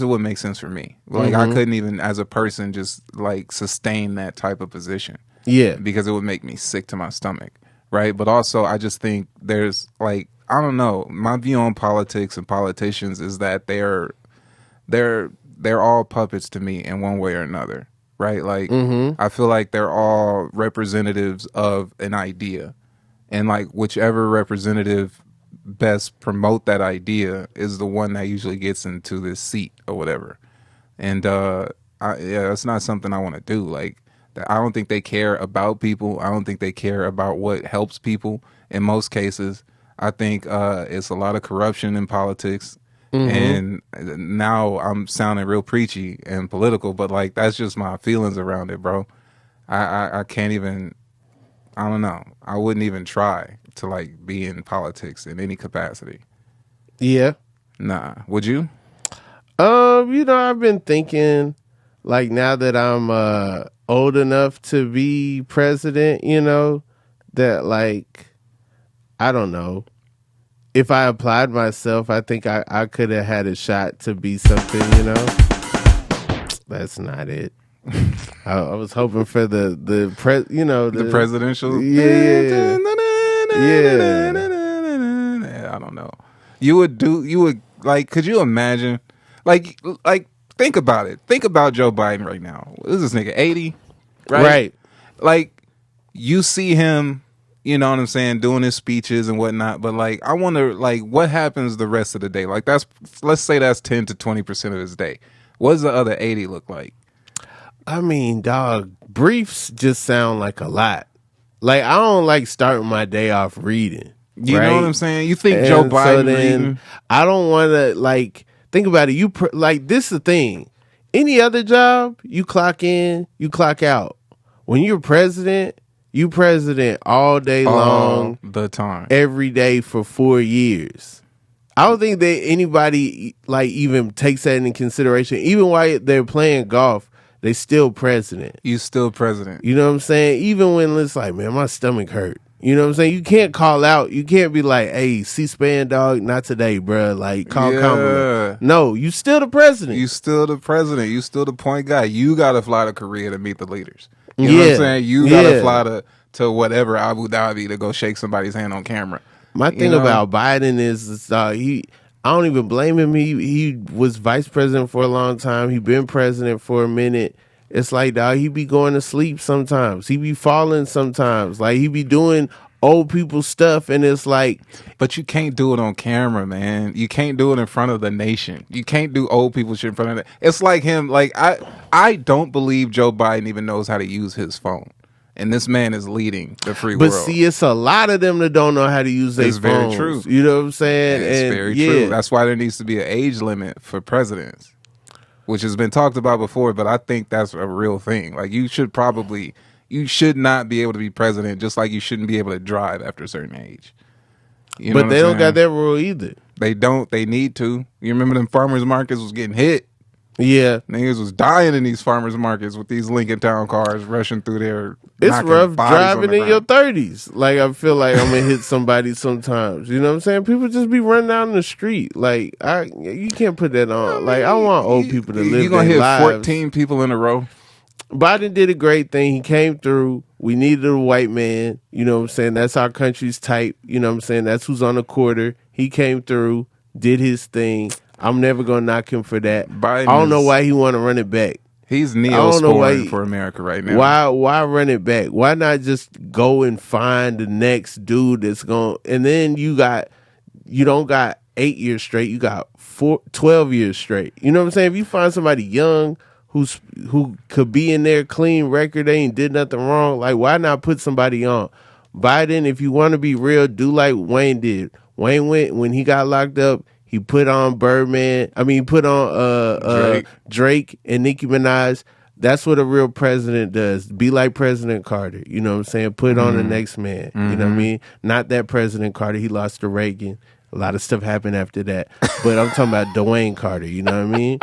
it wouldn't make sense for me. Like, I couldn't even, as a person, just, like, sustain that type of position. Yeah. Because it would make me sick to my stomach, right? But also, I just think there's, like, I don't know. My view on politics and politicians is that they're all puppets to me in one way or another, right? Like, I feel like they're all representatives of an idea. And, like, whichever representative best promote that idea is the one that usually gets into this seat or whatever. And, that's not something I want to do. Like, I don't think they care about people. I don't think they care about what helps people in most cases. I think it's a lot of corruption in politics. And now I'm sounding real preachy and political, but like that's just my feelings around it, bro. I can't even, I don't know. I wouldn't even try to like be in politics in any capacity. Yeah. Nah. Would you? I've been thinking, like, now that I'm old enough to be president, that, like, I don't know. If I applied myself, I think I could have had a shot to be something, That's not it. I was hoping for the presidential. Yeah. I don't know. You would like, could you imagine? Like, think about it. Think about Joe Biden right now. What is this nigga, 80? Right. Like, you see him, you know what I'm saying, doing his speeches and whatnot, but like, I wonder, like, what happens the rest of the day? Like, let's say that's 10 to 20% of his day. What does the other 80 look like? I mean, dog, briefs just sound like a lot. Like, I don't like starting my day off reading. You right? know what I'm saying? You think Joe Biden reading? I don't want to, like, think about it. Like, this is the thing. Any other job, you clock in, you clock out. When you're president, you president all day long, the time, every day for 4 years. I don't think that anybody like even takes that into consideration. Even while they're playing golf, they still president. You still president. You know what I'm saying? Even when it's like, man, my stomach hurt. You know what I'm saying? You can't call out. You can't be like, hey, C-SPAN, dog, not today, bro. Like, call compliment. No, you still the president. You still the president. You still the point guy. You got to fly to Korea to meet the leaders. You know what I'm saying? You got to fly to whatever, Abu Dhabi, to go shake somebody's hand on camera. My thing about Biden is I don't even blame him. He was vice president for a long time. He been president for a minute. It's like, dog, he be going to sleep sometimes. He be falling sometimes. Like, he be doing old people stuff, and it's like... But you can't do it on camera, man. You can't do it in front of the nation. You can't do old people shit in front of it. It's like him. Like, I don't believe Joe Biden even knows how to use his phone. And this man is leading the free world. But see, it's a lot of them that don't know how to use their phones. It's very true. You know what I'm saying? It's very true. That's why there needs to be an age limit for presidents, which has been talked about before, but I think that's a real thing. Like, you should not be able to be president, just like you shouldn't be able to drive after a certain age. You know but they don't got that rule either. They don't. They need to. You remember them farmers markets was getting hit? Yeah. Niggas was dying in these farmers markets with these Lincoln Town cars rushing through there. It's rough driving in your 30s. Like, I feel like I'm going to hit somebody sometimes. You know what I'm saying? People just be running down the street. Like, you can't put that on. Like, I want old people to live their lives. You going to hit 14 people in a row? Biden did a great thing. He came through. We needed a white man. You know what I'm saying? That's our country's type. You know what I'm saying? That's who's on the quarter. He came through, did his thing. I'm never going to knock him for that. I don't know why he want to run it back. He's Neosporin for America right now. Why run it back? Why not just go and find the next dude that's going? And then you don't got 8 years straight. You got 12 years straight. You know what I'm saying? If you find somebody young who could be in their clean record, they ain't did nothing wrong. Like, why not put somebody on? Biden, if you want to be real, do like Wayne did. Wayne went when he got locked up. He put on Birdman. I mean, he put on Drake and Nicki Minaj. That's what a real president does. Be like President Carter. You know what I'm saying? Put on the next man. You know what I mean? Not that President Carter. He lost to Reagan. A lot of stuff happened after that. But I'm talking about Dwayne Carter. You know what I mean?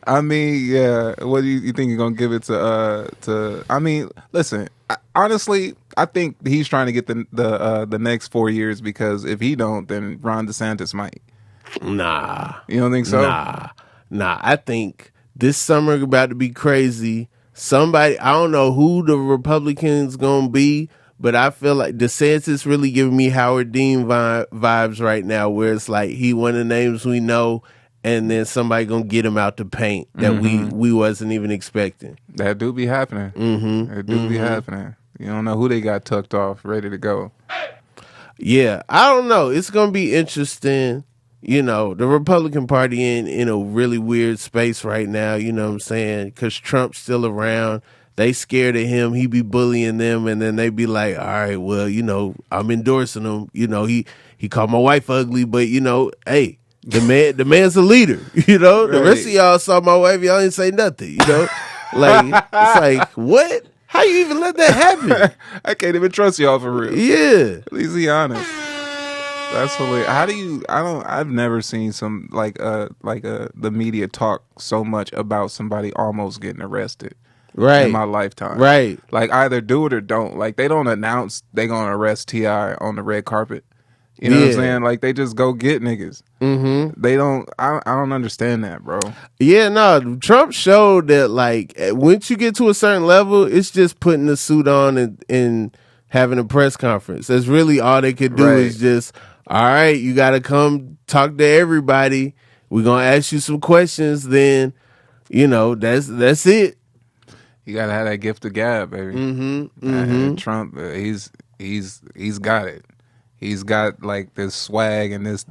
I mean, yeah. What do you think you're gonna give it to? I mean, listen. Honestly, I think he's trying to get the next 4 years, because if he don't, then Ron DeSantis might. Nah, you don't think so? Nah. I think this summer about to be crazy. Somebody, I don't know who the Republicans gonna be, but I feel like DeSantis really giving me Howard Dean vibes right now, where it's like he one of the names we know, and then somebody gonna get him out the paint that we wasn't even expecting. That do be happening. That do be happening. You don't know who they got tucked off, ready to go. Yeah, I don't know. It's gonna be interesting. You know, the Republican Party in a really weird space right now. You know what I'm saying? Because Trump's still around. They scared of him. He be bullying them, and then they be like, "All right, well, you know, I'm endorsing him. You know, he called my wife ugly, but you know, hey." The man's a leader, you know. Right. The rest of y'all saw my wife, y'all didn't say nothing, you know. Like, it's like, what? How you even let that happen? I can't even trust y'all for real. Yeah, at least he honest. That's hilarious. How do you? I've never seen some the media talk so much about somebody almost getting arrested in my lifetime. Right. Like either do it or don't. Like they don't announce they gonna arrest T.I. on the red carpet. You know what I'm saying? Like they just go get niggas. Mm-hmm. They don't. I don't understand that, bro. Yeah, no. Trump showed that like once you get to a certain level, it's just putting the suit on and having a press conference. That's really all they could do is just, all right, you got to come talk to everybody. We're gonna ask you some questions. Then, that's it. You gotta have that gift of gab, baby. Mm-hmm. Trump, he's got it. He's got like this swag and this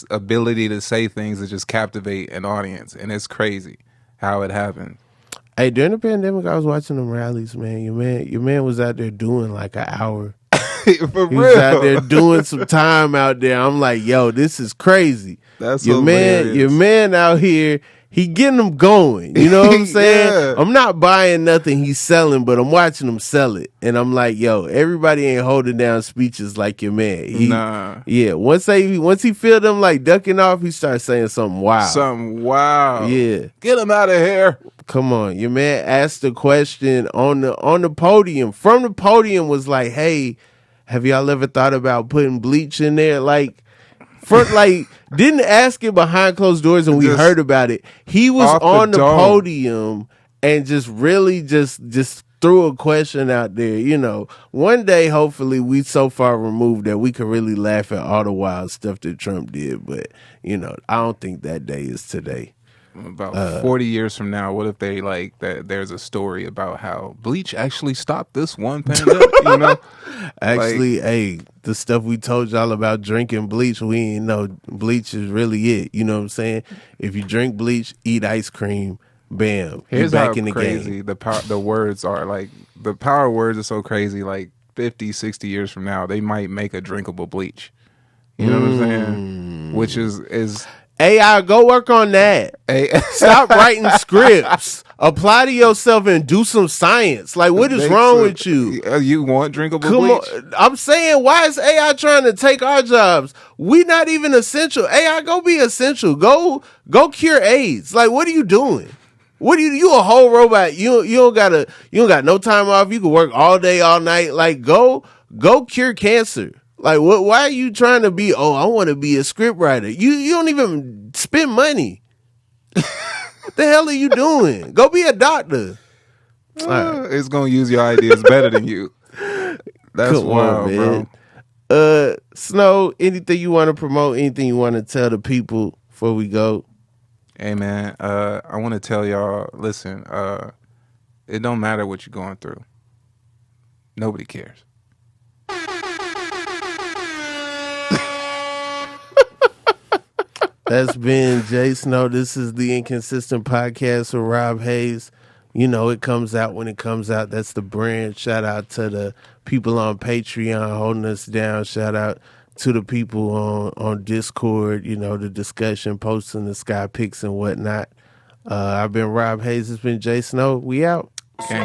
ability to say things that just captivate an audience, and it's crazy how it happens. Hey, during the pandemic, I was watching them rallies, man. Your man was out there doing like an hour. For he real. was out there doing some time out there. I'm like, yo, this is crazy. That's your hilarious. man. Your man out here. He getting them going. You know what I'm saying? Yeah. I'm not buying nothing he's selling, but I'm watching him sell it. And I'm like, yo, everybody ain't holding down speeches like your man. Nah. Yeah. Once he feel them like ducking off, he starts saying something wild. Something wild. Yeah. Get him out of here. Come on. Your man asked the question on the podium. From the podium was like, hey, have y'all ever thought about putting bleach in there? Like, didn't ask it behind closed doors and we heard about it. He was on the podium and just really just threw a question out there. One day, hopefully, we so far removed that we can really laugh at all the wild stuff that Trump did. But, I don't think that day is today. About 40 years from now, what if they there's a story about how bleach actually stopped this one pandemic, Actually, hey, the stuff we told y'all about drinking bleach, we ain't know bleach is really it. You know what I'm saying? If you drink bleach, eat ice cream, bam, here's you're back how in the crazy game. the words are. Like the power of words are so crazy. Like 50, 60 years from now, they might make a drinkable bleach. You know what I'm saying? Which is AI, go work on that. Stop writing scripts. Apply to yourself and do some science. Like, what is wrong with you? You want drinkable bleach? On. I'm saying, why is AI trying to take our jobs? We not even essential. AI, go be essential. Go cure AIDS. Like, what are you doing? What are you a whole robot? You don't got no time off. You can work all day, all night. Like, go cure cancer. Like, what? Why are you trying to be? Oh, I want to be a script writer. You don't even spend money. What the hell are you doing? Go be a doctor. It's gonna use your ideas better than you. That's wild, bro. Snow, anything you want to promote? Anything you want to tell the people before we go? Hey, man. I want to tell y'all. Listen. It don't matter what you're going through. Nobody cares. That's been Jay Snow. This is the Inconsistent Podcast with Rob Haze. It comes out when it comes out. That's the brand. Shout out to the people on Patreon holding us down. Shout out to the people on Discord, the discussion, posting the sky pics and whatnot. I've been Rob Haze. It's been Jay Snow. We out. Okay.